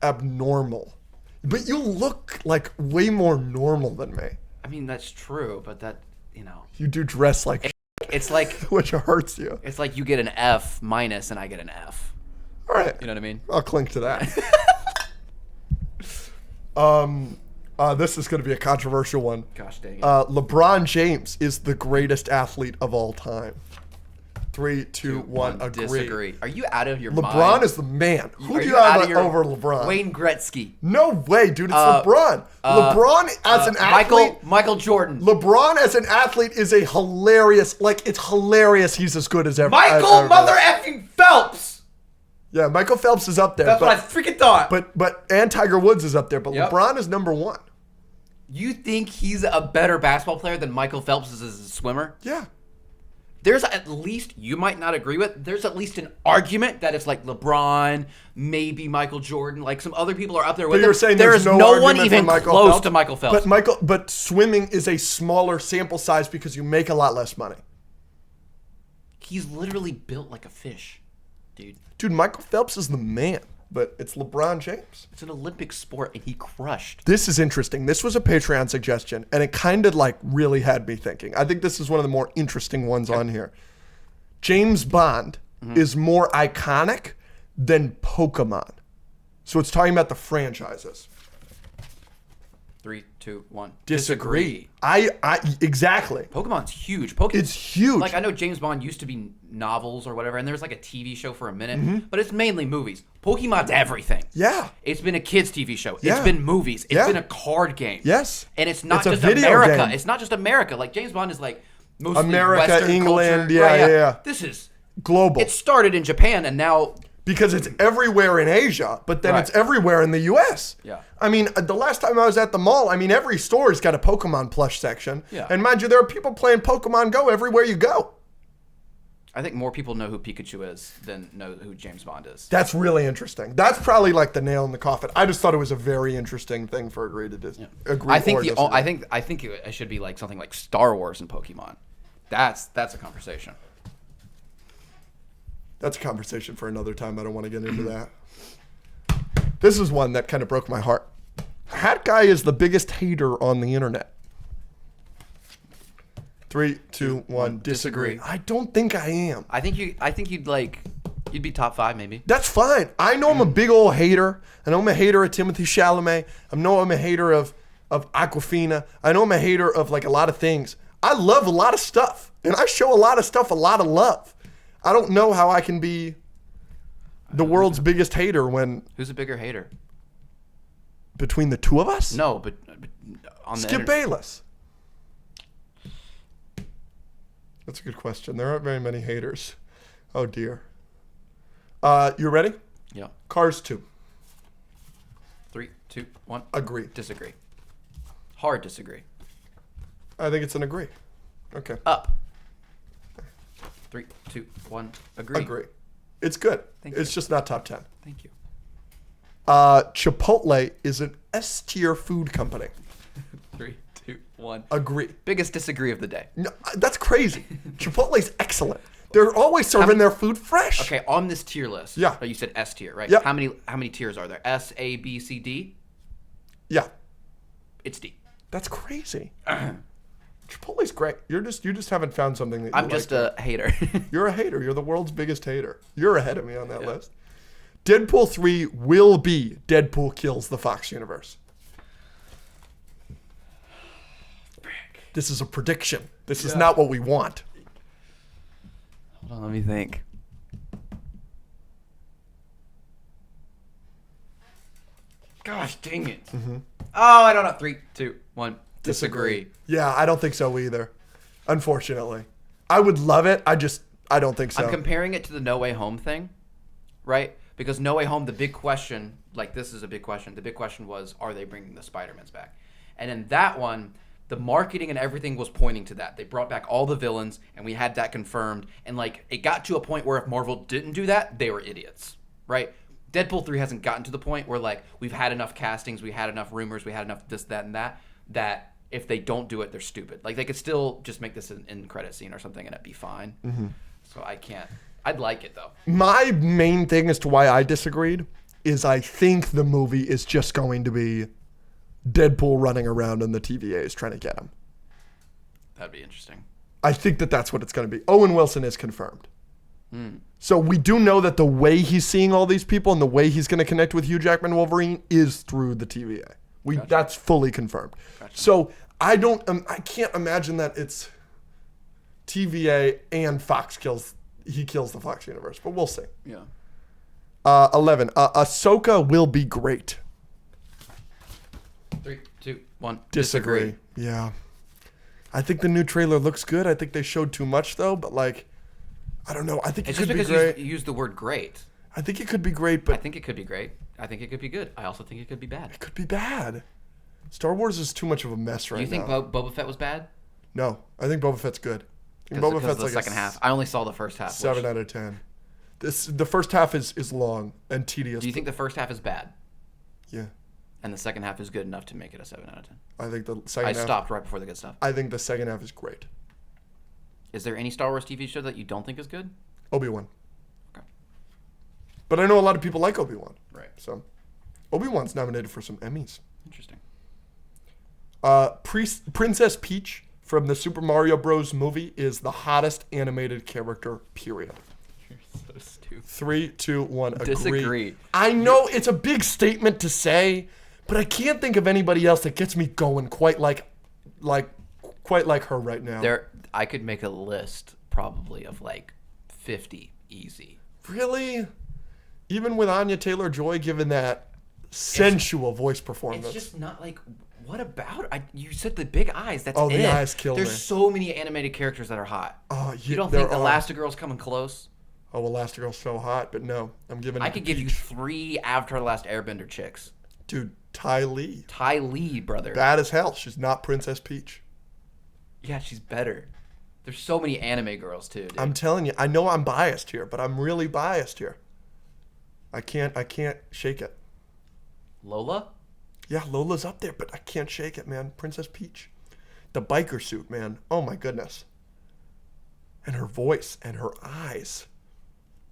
Abnormal. But you look like way more normal than me. I mean, that's true, but that, You do dress like it's like which hurts you. It's like you get an F minus and I get an F. All right. You know what I mean? I'll cling to that. This is going to be a controversial one. Gosh dang it. LeBron James is the greatest athlete of all time. 3, 2, 1. Agree. Disagree. Are you out of your mind? LeBron is the man. Who do you have over LeBron? Wayne Gretzky. No way, dude. It's LeBron. LeBron as an athlete. Michael Jordan. LeBron as an athlete is a hilarious. It's hilarious. He's as good as ever. Michael mother effing Phelps. Yeah, Michael Phelps is up there. That's what I freaking thought. And Tiger Woods is up there. But Yep. LeBron is number 1. You think he's a better basketball player than Michael Phelps is as a swimmer? Yeah. There's at least, you might not agree with, there's at least an argument that it's like LeBron, maybe Michael Jordan, like some other people are up there with But you're saying there's no one argument even for Michael close Phelps? to Michael Phelps. But swimming is a smaller sample size because you make a lot less money. He's literally built like a fish, dude. Dude, Michael Phelps is the man, but it's LeBron James. It's an Olympic sport, and he crushed. This is interesting. This was a Patreon suggestion, and it kind of really had me thinking. I think this is one of the more interesting ones on here. James Bond is more iconic than Pokemon. So it's talking about the franchises. 3, 2, 1. Disagree. Exactly. Pokemon's huge. It's huge. I know James Bond used to be novels or whatever, and there's a TV show for a minute, but it's mainly movies. Pokemon's everything. Yeah. It's been a kids' TV show. Yeah. It's been movies. It's Yeah. been a card game. Yes. And it's not It's a just video America. game. It's not just America. James Bond is mostly America, Western England, culture. yeah. This is Global. It started in Japan, and now because it's everywhere in Asia, but then it's everywhere in the U.S. Yeah. I mean, the last time I was at the mall, every store's got a Pokemon plush section. Yeah. And mind you, there are people playing Pokemon Go everywhere you go. I think more people know who Pikachu is than know who James Bond is. That's really interesting. That's probably the nail in the coffin. I just thought it was a very interesting thing for Agree to Disney. I think it should be something like Star Wars and Pokemon. That's a conversation. That's a conversation for another time. I don't want to get into that. This is one that kind of broke my heart. Hat Guy is the biggest hater on the internet. 3, 2, 1. Disagree. I don't think I am. I think you'd be top 5 maybe. That's fine. I know I'm a big old hater. I know I'm a hater of Timothée Chalamet. I know I'm a hater of Aquafina. I know I'm a hater of a lot of things. I love a lot of stuff. And I show a lot of stuff a lot of love. I don't know how I can be the world's biggest hater when... Who's a bigger hater? Between the two of us? No, but on the Skip Bayless. That's a good question. There aren't very many haters. Oh, dear. You ready? Yeah. Cars 2. 3, 2, 1. Agree. Disagree. Hard disagree. I think it's an agree. Okay. Up. 3, 2, 1. Agree. Agree. It's good. Thank it's you. just not top 10. Thank you. Chipotle is an S-tier food company. 3, 2, 1. Agree. Biggest disagree of the day. No, that's crazy. Chipotle's excellent. They're always serving their food fresh. Okay, on this tier list. Yeah. Oh, you said S tier, right? Yeah. How many tiers are there? S, A, B, C, D? Yeah. It's D. That's crazy. Chipotle's great. You just haven't found something that you I'm just a hater. You're a hater. You're the world's biggest hater. You're ahead of me on that list. Deadpool 3 will be Deadpool kills the Fox universe. This is a prediction. This is not what we want. Hold on, let me think. Gosh, dang it. Mm-hmm. Oh, I don't know. 3, 2, 1. Disagree. Yeah, I don't think so either. Unfortunately. I would love it. I don't think so. I'm comparing it to the No Way Home thing, right? Because No Way Home, the big question, like this is a big question. The big question was, are they bringing the Spider-Mans back? And in that one, the marketing and everything was pointing to that. They brought back all the villains, and we had that confirmed. And like, it got to a point where if Marvel didn't do that, they were idiots, right? Deadpool 3 hasn't gotten to the point where like we've had enough castings, we had enough rumors, we had enough this, that, and that if they don't do it, they're stupid. Like they could still just make this an end credit scene or something, and it'd be fine. Mm-hmm. So I can't. I'd like it though. My main thing as to why I disagreed is I think the movie is just going to be Deadpool running around and the TVAs trying to get him. That'd be interesting. I think that's what it's going to be. Owen Wilson is confirmed. So we do know that the way he's seeing all these people and the way he's going to connect with Hugh Jackman Wolverine is through the TVA. Gotcha. That's fully confirmed. Gotcha. So I can't imagine that it's TVA and he kills the Fox universe, but we'll see. Yeah. 11. Ahsoka will be great. 3, 2, 1. Disagree. Yeah. I think the new trailer looks good. I think they showed too much though, but like, I don't know. I think it could be great. It's just because you used the word great. I think it could be great, but I think it could be great. I think it could be good. I also think it could be bad. It could be bad. Star Wars is too much of a mess right now. Do you think Boba Fett was bad? No, I think Boba Fett's good. Boba Fett's the second half. I only saw the first half. 7 out of 10. The first half is long and tedious. Do you think the first half is bad? Yeah. And the second half is good enough to make it a 7 out of 10? I think the second half... I stopped right before the good stuff. I think the second half is great. Is there any Star Wars TV show that you don't think is good? Obi-Wan. Okay. But I know a lot of people like Obi-Wan. Right. So, Obi-Wan's nominated for some Emmys. Interesting. Princess Peach from the Super Mario Bros. Movie is the hottest animated character, period. You're so stupid. 3, 2, 1, agree. Disagree. I know it's a big statement to say, but I can't think of anybody else that gets me going quite like her right now. I could make a list probably of like 50 easy. Really? Even with Anya Taylor-Joy giving that sensual voice performance. It's just not like, what about it? You said the big eyes. That's it. Oh, the eyes kill me. There's so many animated characters that are hot. Oh, you don't think Elastigirl's coming close? Oh, Elastigirl's so hot, but no. I'm giving it I could give you 3 Avatar The Last Airbender chicks. Dude, Ty Lee. Ty Lee, brother. Bad as hell. She's not Princess Peach. Yeah, she's better. There's so many anime girls, too, dude. I'm telling you. I know I'm biased here, but I'm really biased here. I can't shake it. Lola? Yeah, Lola's up there, but I can't shake it, man. Princess Peach. The biker suit, man. Oh, my goodness. And her voice and her eyes.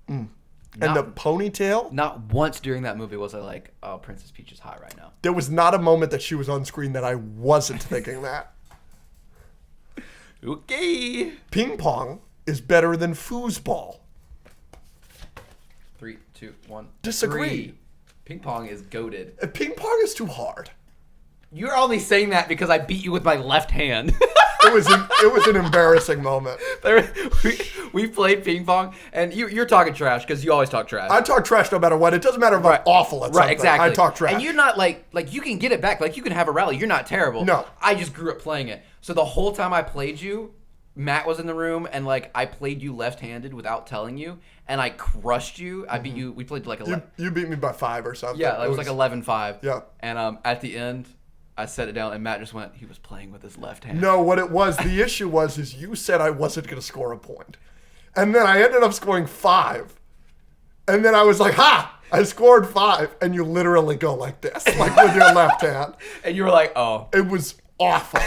And the ponytail. Not once during that movie was I like, oh, Princess Peach is hot right now. There was not a moment that she was on screen that I wasn't thinking that. Okay. Ping pong is better than foosball. 3, 2, 1. Disagree. Ping pong is goated. Ping pong is too hard. You're only saying that because I beat you with my left hand. It was an embarrassing moment. We played ping pong, and you're talking trash because you always talk trash. I talk trash no matter what. It doesn't matter if I'm awful at something. Right, exactly. I talk trash. And you're not like you can get it back. Like you can have a rally. You're not terrible. No. I just grew up playing it. So the whole time I played you, Matt was in the room, and like I played you left-handed without telling you, and I crushed you. I beat you. We played like 11. You beat me by 5 or something. Yeah, it was like 11-5. Yeah. And at the end, I set it down, and Matt just went, he was playing with his left hand. No, what it was, the issue is you said I wasn't going to score a point. And then I ended up scoring 5. And then I was like, ha! I scored 5. And you literally go like this, like with your left hand. And you were like, oh. It was awful.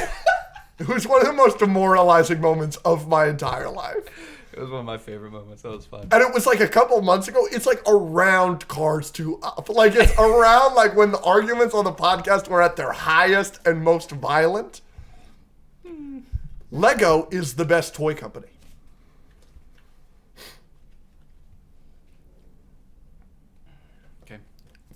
It was one of the most demoralizing moments of my entire life. It was one of my favorite moments. That was fun. And it was like a couple months ago. It's like around Cars 2 Up. Like it's around like when the arguments on the podcast were at their highest and most violent. Lego is the best toy company. Okay.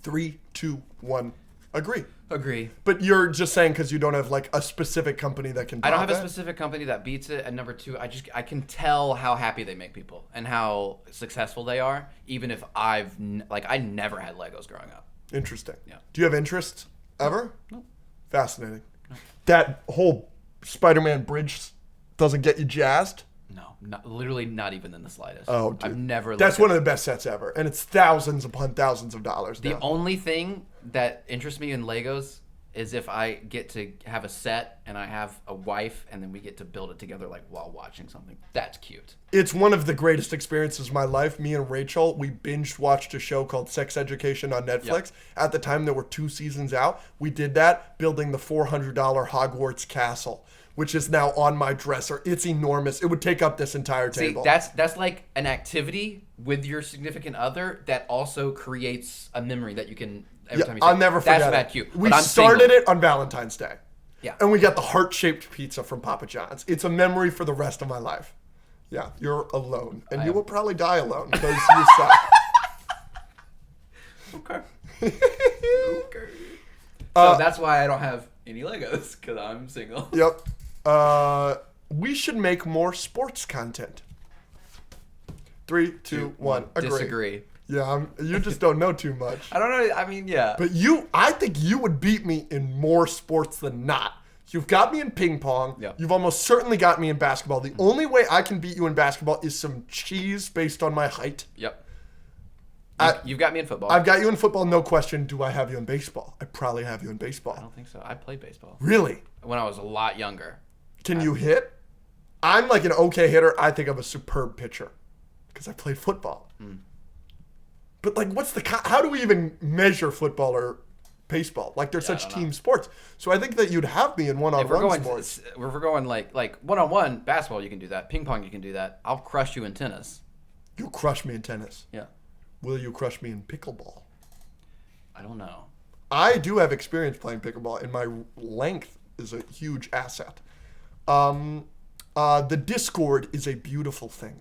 3, 2, 1. Agree. Agree. But you're just saying because you don't have like a specific company that can. I don't have a specific company that beats it. And number 2, I can tell how happy they make people and how successful they are. Even if I never had Legos growing up. Interesting. Yeah. Do you have interests ever? No. Fascinating. No. That whole Spider-Man bridge doesn't get you jazzed? No, literally not even in the slightest. Oh, dude. I've never. That's one of the best sets ever, and it's thousands upon thousands of dollars. The now. only thing that interests me in Legos is if I get to have a set and I have a wife, and then we get to build it together like while watching something. That's cute. It's one of the greatest experiences of my life. Me and Rachel, we binge watched a show called Sex Education on Netflix. Yep. At the time, there were 2 seasons out. We did that building the $400 Hogwarts castle, which is now on my dresser. It's enormous. It would take up this entire table. See, that's like an activity with your significant other that also creates a memory that you can every time you say, I'll never forget that's it. that cute. We started it on Valentine's Day. Yeah. And we got the heart-shaped pizza from Papa John's. It's a memory for the rest of my life. Yeah, you're alone. And you will probably die alone because you suck. Okay. Okay. So that's why I don't have any Legos, because I'm single. Yep. We should make more sports content. 3, 2, 1. Agree. Disagree. Yeah, you just don't know too much. I don't know. I mean, yeah. But I think you would beat me in more sports than not. You've got me in ping pong. Yep. You've almost certainly got me in basketball. The only way I can beat you in basketball is some cheese based on my height. Yep. You've got me in football. I've got you in football, no question. Do I have you in baseball? I probably have you in baseball. I don't think so. I played baseball. Really? When I was a lot younger. Can you hit? I'm like an okay hitter. I think I'm a superb pitcher because I played football. But like, how do we even measure football or baseball? Like, they're such team sports. So I think that you'd have me in one-on-one sports. If we're going like one-on-one basketball, you can do that. Ping pong, you can do that. I'll crush you in tennis. You'll crush me in tennis. Yeah. Will you crush me in pickleball? I don't know. I do have experience playing pickleball, and my length is a huge asset. The Discord is a beautiful thing.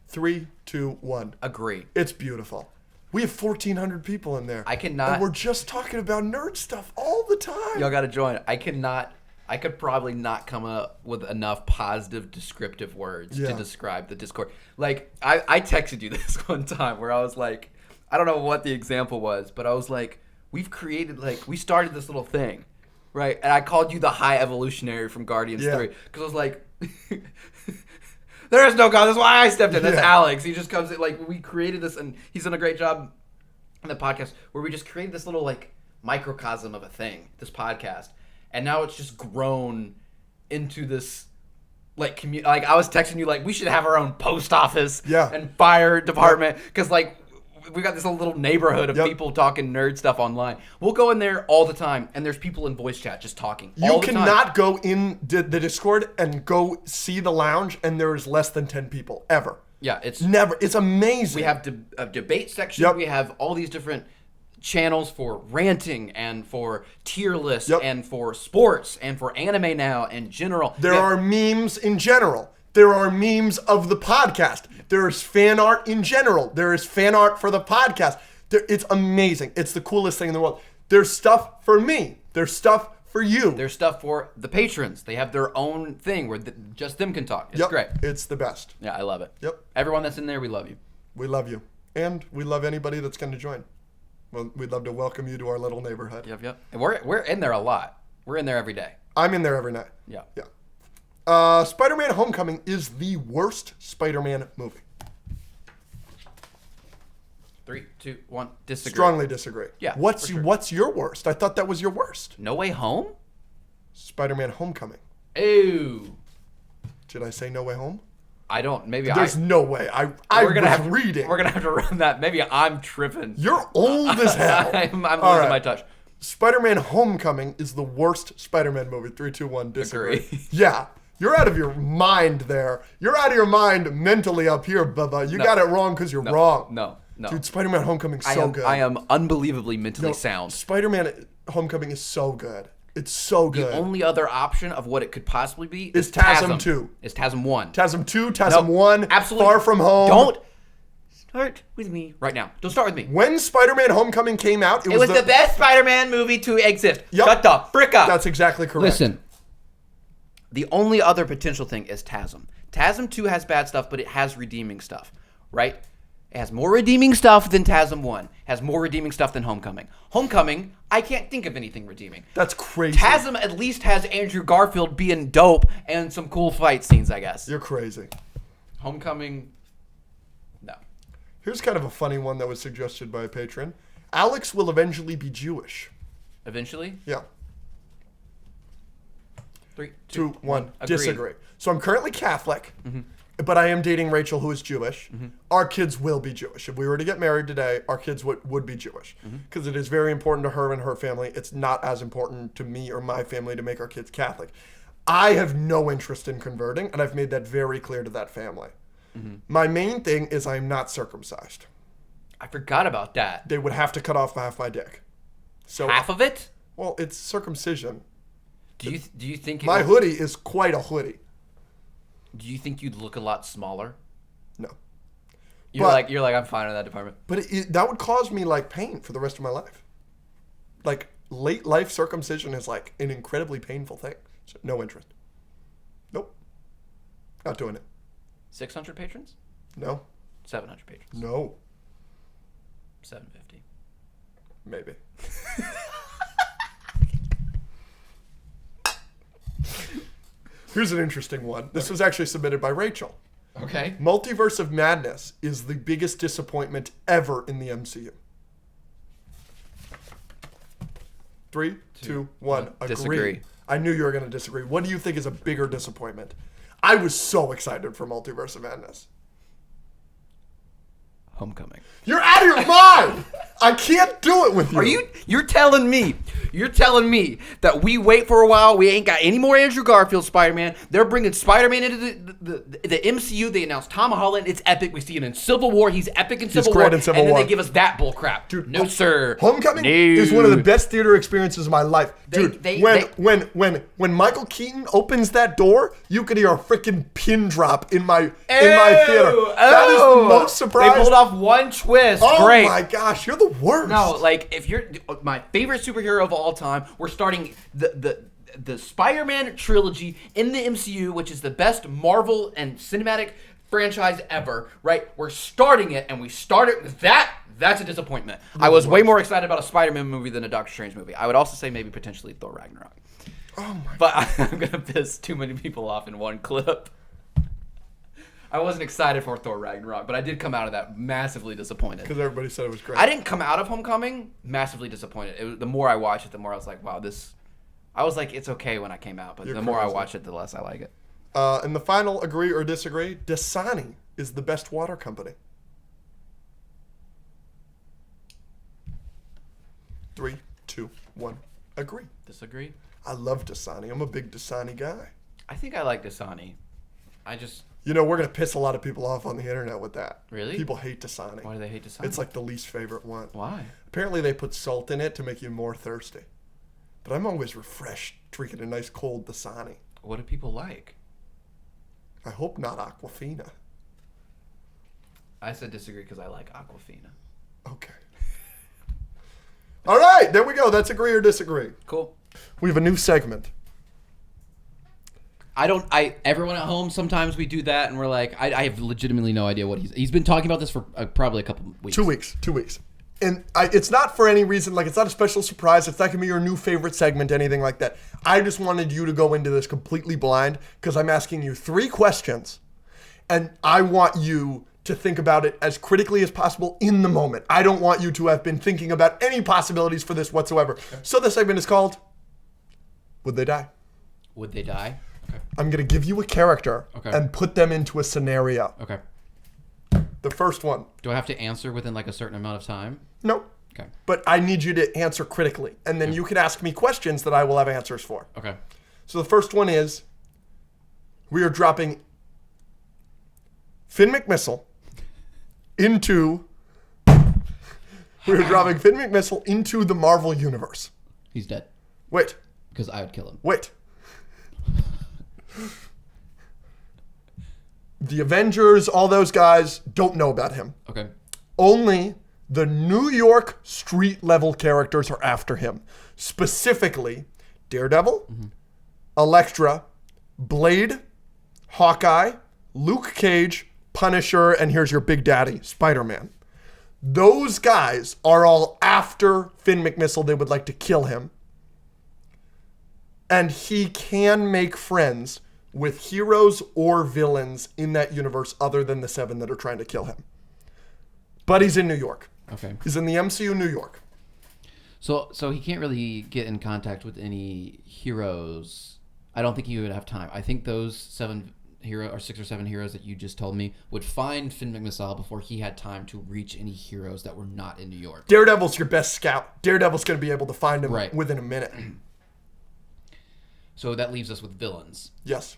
3, 2, 1. Agree. It's beautiful. We have 1,400 people in there. I cannot. And we're just talking about nerd stuff all the time. Y'all got to join. I could probably not come up with enough positive descriptive words to describe the Discord. Like, I texted you this one time where I was like, I don't know what the example was, but I was like, we started this little thing, right? And I called you the High Evolutionary from Guardians 3 because I was like, there is no God. That's why I stepped in. That's Alex. He just comes in. Like, we created this, and he's done a great job in the podcast where we just created this little, like, microcosm of a thing, this podcast. And now it's just grown into this, like, like, I was texting you, like, we should have our own post office and fire department. Because, like, we got this little neighborhood of people talking nerd stuff online. We'll go in there all the time, and there's people in voice chat just talking all the time. You cannot go in the Discord and go see the lounge, and there is less than 10 people, ever. Yeah, it's amazing. We have a debate section. We have all these different channels for ranting and for tier lists and for sports and for anime now and general. There are memes in general. There are memes of the podcast. There is fan art in general. There is fan art for the podcast. It's amazing. It's the coolest thing in the world. There's stuff for me. There's stuff for you. There's stuff for the patrons. They have their own thing where just them can talk. It's great. It's the best. Yeah, I love it. Yep. Everyone that's in there, we love you. We love you. And we love anybody that's going to join. Well, we'd love to welcome you to our little neighborhood. Yep. And we're in there a lot. We're in there every day. I'm in there every night. Yeah. Spider-Man Homecoming is the worst Spider-Man movie. 3, 2, 1. Disagree. Strongly disagree. Yeah. What's your worst? I thought that was your worst. No Way Home? Spider-Man Homecoming. Ew. Did I say No Way Home? I don't. There's no way. I was reading. We're going to have to run that. Maybe I'm tripping. You're old as hell. I'm losing my touch. Spider-Man Homecoming is the worst Spider-Man movie. 3, 2, 1. Disagree. Agree. Yeah. You're out of your mind there. You're out of your mind mentally up here, Bubba. You got it wrong because you're wrong. No. Dude, Spider-Man Homecoming's so good. I am unbelievably mentally sound. Spider-Man Homecoming is so good. It's so good. The only other option of what it could possibly be is TASM 2. Is TASM 1. TASM 2, TASM 1, absolutely. Far From Home. Don't start with me right now. Don't start with me. When Spider-Man Homecoming came out, it was the best Spider-Man movie to exist. Yep. Shut the frick up. That's exactly correct. Listen, the only other potential thing is TASM. TASM 2 has bad stuff, but it has redeeming stuff, right? It has more redeeming stuff than TASM 1. Has more redeeming stuff than Homecoming. Homecoming, I can't think of anything redeeming. That's crazy. TASM at least has Andrew Garfield being dope and some cool fight scenes, I guess. You're crazy. Homecoming, no. Here's kind of a funny one that was suggested by a patron. Alex will eventually be Jewish. Eventually? Yeah. 3, 2, 1. Agreed. Disagree. So I'm currently Catholic, but I am dating Rachel, who is Jewish. Our kids will be Jewish. If we were to get married today, our kids would be Jewish. Because it is very important to her and her family. It's not as important to me or my family to make our kids Catholic. I have no interest in converting, and I've made that very clear to that family. My main thing is I'm not circumcised. I forgot about that. They would have to cut off half my dick. So Half of it? Well, it's circumcision. Do you think My hoodie is quite a hoodie. Do you think you'd look a lot smaller? No. You're like I'm fine in that department. But that would cause me like pain for the rest of my life. Like late life circumcision is like an incredibly painful thing. So no interest. Nope. Not doing it. 600 patrons? No. 700 patrons? No. 750. Maybe. Here's an interesting one. This was actually submitted by Rachel. Okay. Multiverse of Madness is the biggest disappointment ever in the MCU. 3, 2, 1. Agree. Disagree. I knew you were going to disagree. What do you think is a bigger disappointment? I was so excited for Multiverse of Madness. Homecoming. You're out of your mind! I can't do it with you. You're telling me that we wait for a while, we ain't got any more Andrew Garfield Spider-Man. They're bringing Spider-Man into the MCU. They announced Tom Holland. It's epic. We see it in Civil War. He's epic in Civil War. Great in Civil War. They give us that bull crap. Dude, no, sir. Homecoming is one of the best theater experiences of my life. Dude, when Michael Keaton opens that door, you could hear a freaking pin drop in my theater. That is the most surprising. They pulled off one twist. Oh Great. my gosh, you're the worst. No, like if you're my favorite superhero of all time, we're starting the Spider-Man trilogy in the MCU, which is the best Marvel and cinematic franchise ever, right? We're starting it, and we started with that. That's a disappointment. I was way more excited about a Spider-Man movie than a Doctor Strange movie. I would also say maybe potentially Thor Ragnarok. Oh my. But I'm gonna piss too many people off in one clip. I wasn't excited for Thor Ragnarok, but I did come out of that massively disappointed. Because everybody said it was great. I didn't come out of Homecoming massively disappointed. The more I watched it, the more I was like, wow, this... I was like, it's okay when I came out, but the more I watch it, the less I like it. And the final agree or disagree, Dasani is the best water company. 3, 2, 1. Agree. Disagree? I love Dasani. I'm a big Dasani guy. I think I like Dasani. I just... You know, we're going to piss a lot of people off on the internet with that. Really? People hate Dasani. Why do they hate Dasani? It's like the least favorite one. Why? Apparently they put salt in it to make you more thirsty. But I'm always refreshed drinking a nice cold Dasani. What do people like? I hope not Aquafina. I said disagree because I like Aquafina. Okay. All right, there we go. That's agree or disagree. Cool. We have a new segment. Everyone at home, sometimes we do that and we're like, I have legitimately no idea what he's been talking about this for probably a couple weeks. 2 weeks. And it's not for any reason, like it's not a special surprise. It's not going to be your new favorite segment, anything like that. I just wanted you to go into this completely blind because I'm asking you 3 questions and I want you to think about it as critically as possible in the moment. I don't want you to have been thinking about any possibilities for this whatsoever. Okay. So this segment is called, Would They Die? Would they die? Okay. I'm going to give you a character and put them into a scenario. Okay. The first one. Do I have to answer within like a certain amount of time? No. Okay. But I need you to answer critically. And then you can ask me questions that I will have answers for. Okay. So the first one is, we are dropping Finn McMissile into the Marvel Universe. He's dead. Wait. Because I would kill him. Wait. The Avengers, all those guys, don't know about him. Okay. Only the New York street level characters are after him. Specifically, Daredevil, Elektra, Blade, Hawkeye, Luke Cage, Punisher, and here's your big daddy, Spider-Man. Those guys are all after Finn McMissile. They would like to kill him. And he can make friends with heroes or villains in that universe other than the 7 that are trying to kill him. But he's in New York. Okay. He's in the MCU New York. So he can't really get in contact with any heroes. I don't think he would have time. I think those 6 or 7 heroes that you just told me would find Finn McMissile before he had time to reach any heroes that were not in New York. Daredevil's your best scout. Daredevil's going to be able to find him Right. within a minute. So that leaves us with villains. Yes.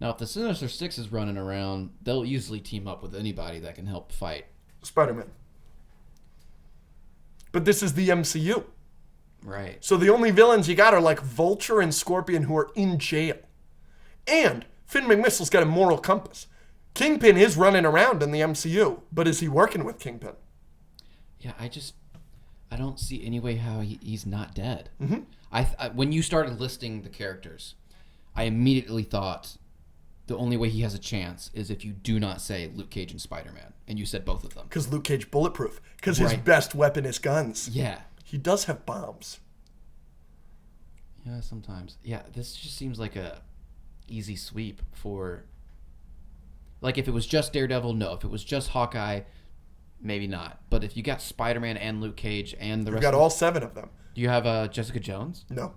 Now, if the Sinister Six is running around, they'll easily team up with anybody that can help fight. Spider-Man. But this is the MCU. Right. So the only villains you got are like Vulture and Scorpion who are in jail. And Finn McMissile's got a moral compass. Kingpin is running around in the MCU, but is he working with Kingpin? Yeah, I don't see any way how he's not dead. Mm-hmm. When you started listing the characters, I immediately thought the only way he has a chance is if you do not say Luke Cage and Spider-Man, and you said both of them. Because Luke Cage bulletproof. Because his Right. best weapon is guns. Yeah. He does have bombs. Yeah, sometimes. Yeah, this just seems like a easy sweep for... Like, if it was just Daredevil, no. If it was just Hawkeye, maybe not. But if you got Spider-Man and Luke Cage and the We've rest got of all 7 of them. Do you have Jessica Jones? No.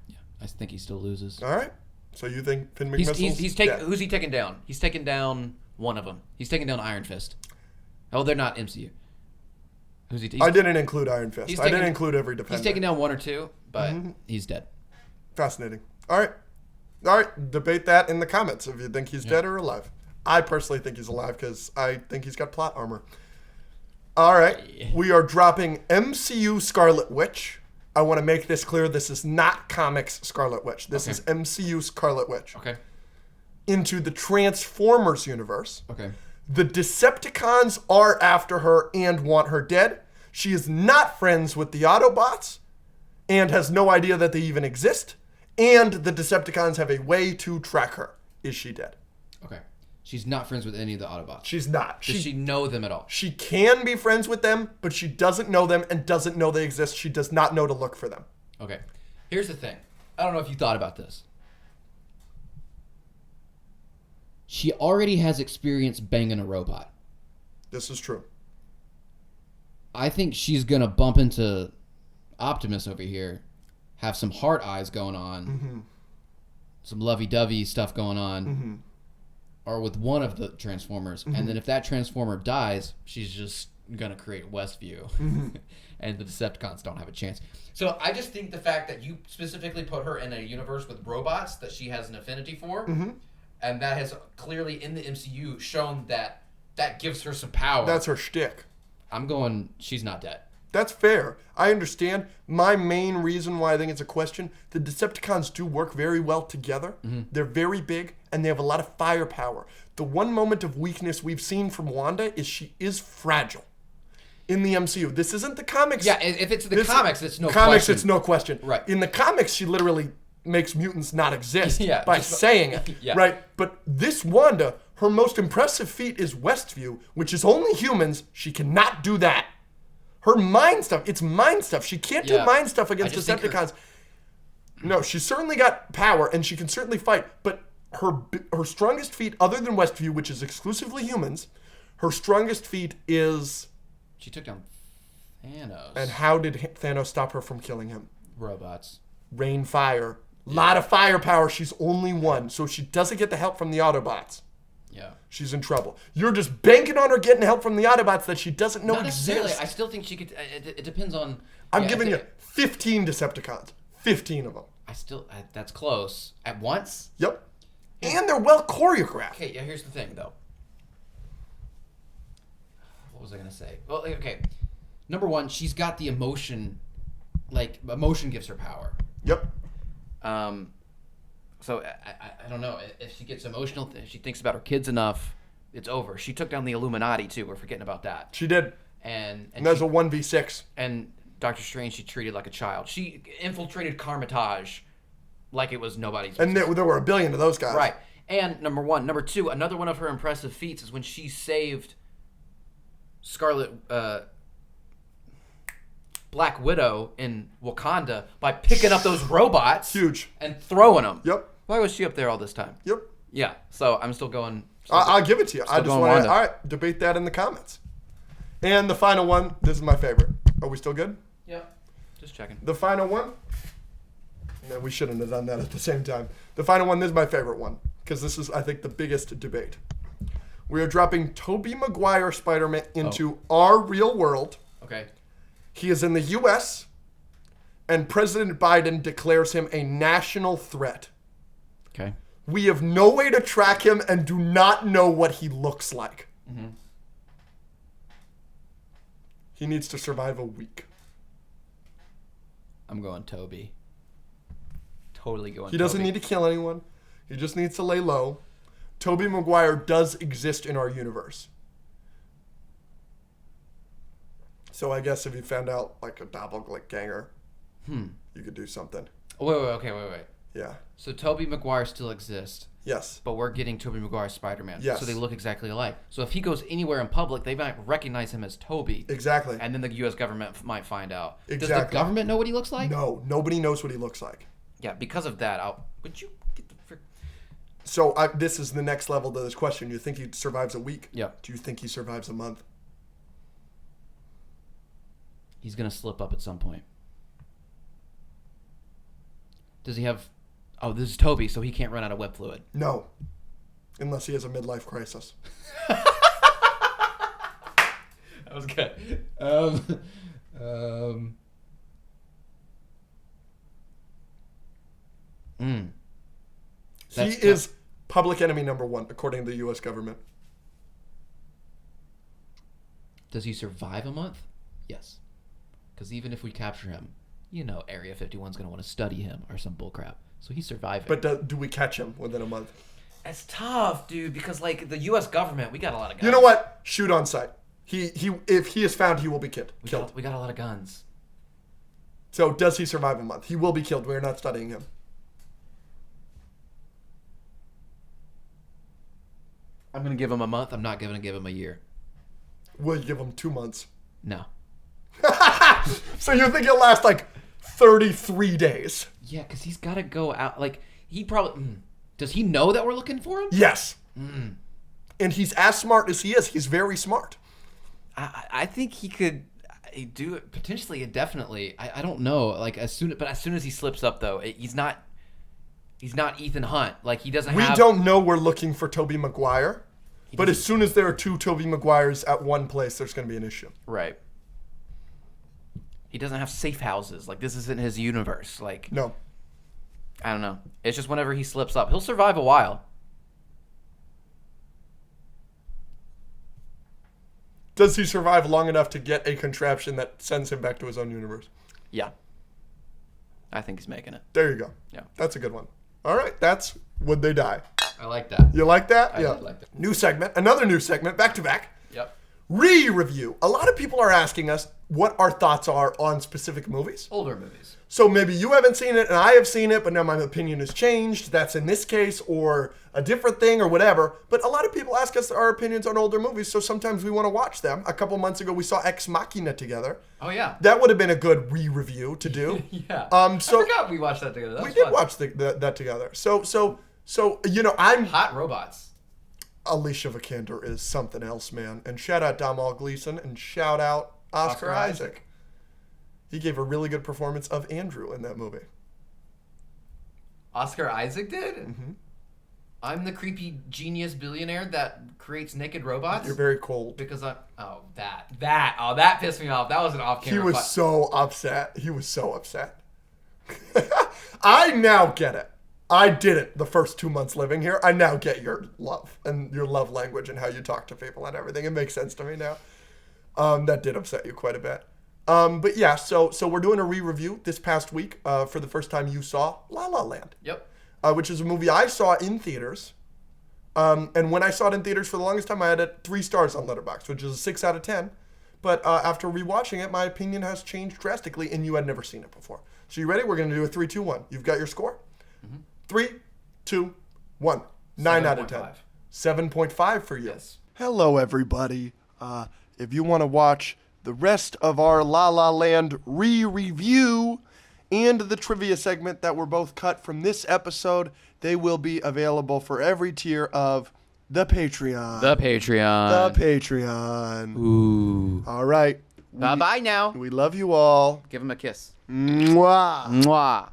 Yeah, I think he still loses. All right. So you think Finn McMissile's dead? Who's he taking down? He's taking down one of them. He's taking down Iron Fist. Oh, they're not MCU. Who's he? I didn't include Iron Fist. I didn't include every defender. He's taking down 1 or 2, but he's dead. Fascinating. All right. All right. Debate that in the comments if you think he's dead or alive. I personally think he's alive because I think he's got plot armor. All right. We are dropping MCU Scarlet Witch. I want to make this clear. This is not comics Scarlet Witch. This is MCU Scarlet Witch. Okay. Into the Transformers universe. Okay. The Decepticons are after her and want her dead. She is not friends with the Autobots and has no idea that they even exist. And the Decepticons have a way to track her. Is she dead? Okay. She's not friends with any of the Autobots. She's not. Does she know them at all? She can be friends with them, but she doesn't know them and doesn't know they exist. She does not know to look for them. Okay. Here's the thing. I don't know if you thought about this. She already has experience banging a robot. This is true. I think she's going to bump into Optimus over here, have some heart eyes going on, some lovey-dovey stuff going on, or with one of the Transformers. And then if that Transformer dies, she's just going to create Westview. And the Decepticons don't have a chance. So I just think the fact that you specifically put her in a universe with robots that she has an affinity for, and that has clearly in the MCU shown that that gives her some power. That's her shtick. I'm going, she's not dead. That's fair. I understand. My main reason why I think it's a question, the Decepticons do work very well together. They're very big, and they have a lot of firepower. The one moment of weakness we've seen from Wanda is she is fragile in the MCU. This isn't the comics. Yeah, if it's the comics, it's no comics, question. it's no question. Right. In the comics, she literally makes mutants not exist Yeah, by just- saying it. Yeah. Right? But this Wanda, her most impressive feat is Westview, which is only humans. She cannot do that. Her mind stuff, it's mind stuff. She can't do Yeah. mind stuff against I just think Decepticons. No, she's certainly got power, and she can certainly fight. But her strongest feat, other than Westview, which is exclusively humans, her strongest feat is... She took down Thanos. And how did Thanos stop her from killing him? Robots. Rain fire. Lot of firepower. She's only one. So if she doesn't get the help from the Autobots, Yeah. she's in trouble. You're just banking on her getting help from the Autobots that she doesn't know Not necessarily. exist. I still think she could. It depends on. I'm yeah, giving if you it- 15 Decepticons. 15 of them. that's close. At once? Yep. And they're well choreographed. Okay, yeah, here's the thing, though. What was I going to say? Well, okay. Number one, she's got the emotion. Like, emotion gives her power. Yep. So, I don't know. If she gets emotional, if she thinks about her kids enough, it's over. She took down the Illuminati, too. We're forgetting about that. She did. And there's a 1v6. And Doctor Strange, she treated like a child. She infiltrated Carmitage like it was nobody's business. And there were a billion of those guys. Right. And number one. Number two, another one of her impressive feats is when she saved Black Widow in Wakanda by picking up those robots. Huge. And throwing them. Yep. Why was she up there all this time? Yep. Yeah, so I'm still going. I'll give it to you. I just want to, all right, debate that in the comments. And the final one, this is my favorite. Are we still good? Yep. Just checking. The final one. No, we shouldn't have done that at the same time. The final one, this is my favorite one. Because this is, I think, the biggest debate. We are dropping Tobey Maguire Spider-Man into our real world. Okay. He is in the U.S., and President Biden declares him a national threat. Okay. We have no way to track him and do not know what he looks like. Mm-hmm. He needs to survive a week. I'm going Toby. Totally going He doesn't need to kill anyone. He just needs to lay low. Tobey Maguire does exist in our universe. So I guess if you found out like a doppelganger, you could do something. Wait. Yeah. So Tobey Maguire still exists. Yes. But we're getting Tobey Maguire Spider-Man. Yes. So they look exactly alike. So if he goes anywhere in public, they might recognize him as Tobey. Exactly. And then the U.S. government might find out. Exactly. Does the government know what he looks like? No, nobody knows what he looks like. Yeah, because of that, would you get the frick? So this is the next level to this question. You think he survives a week? Yeah. Do you think he survives a month? He's going to slip up at some point. Does he have... Oh, this is Toby, so he can't run out of web fluid. No. Unless he has a midlife crisis. That was good. He is public enemy number one, according to the U.S. government. Does he survive a month? Yes. Because even if we capture him, Area 51's going to want to study him or some bullcrap. So he's surviving. But do we catch him within a month? It's tough, dude, because, the U.S. government, we got a lot of guns. You know what? Shoot on sight. If he is found, he will be killed. We got a lot of guns. So does he survive a month? He will be killed. We are not studying him. I'm going to give him a month. I'm not going to give him a year. Will you give him 2 months? No. So you think he'll last 33 days? Yeah, because he's got to go out. He probably... Does he know that we're looking for him? Yes. And he's as smart as he is. He's very smart. I think he could do it potentially, indefinitely. I don't know. As soon as he slips up, though, he's not Ethan Hunt. He doesn't have... We don't know we're looking for Tobey Maguire. But as soon as there are 2 Tobey Maguires at one place, there's going to be an issue. Right. He doesn't have safe houses. This isn't his universe. No. I don't know. It's just whenever he slips up. He'll survive a while. Does he survive long enough to get a contraption that sends him back to his own universe? Yeah. I think he's making it. There you go. Yeah. That's a good one. All right. That's Would They Die? I like that. You like that? I like that. New segment. Another new segment. Back to back. Yep. Re-review. A lot of people are asking us what our thoughts are on specific movies. Older movies. So maybe you haven't seen it and I have seen it, but now my opinion has changed. That's in this case or a different thing or whatever. But a lot of people ask us our opinions on older movies, so sometimes we want to watch them. A couple months ago, we saw Ex Machina together. Oh, yeah. That would have been a good re-review to do. Yeah. So I forgot we watched that together. That we was did fun. watch that together. So I'm... Hot robots. Alicia Vikander is something else, man. And shout out Domhnall Gleeson and shout out Oscar Isaac. He gave a really good performance of Andrew in that movie. Oscar Isaac did? Mm-hmm. I'm the creepy genius billionaire that creates naked robots? You're very cold. Because that pissed me off. That was an off-camera He was so upset. I now get it. I didn't the first 2 months living here. I now get your love and your love language and how you talk to people and everything. It makes sense to me now. That did upset you quite a bit. But yeah, so we're doing a re-review this past week. For the first time you saw La La Land. Yep. Which is a movie I saw in theaters. And when I saw it in theaters for the longest time, I had it 3 stars on Letterboxd, which is a 6 out of 10. But after rewatching it, my opinion has changed drastically, and you had never seen it before. So you ready? We're going to do a 3, 2, 1. You've got your score? Mm-hmm. 3, 2, 1. 9 out of 10. 7.5 for you. Yes. Hello, everybody. If you want to watch the rest of our La La Land re-review and the trivia segment that were both cut from this episode, they will be available for every tier of the Patreon. The Patreon. The Patreon. Ooh. All right. Bye-bye now. We love you all. Give him a kiss. Mwah. Mwah.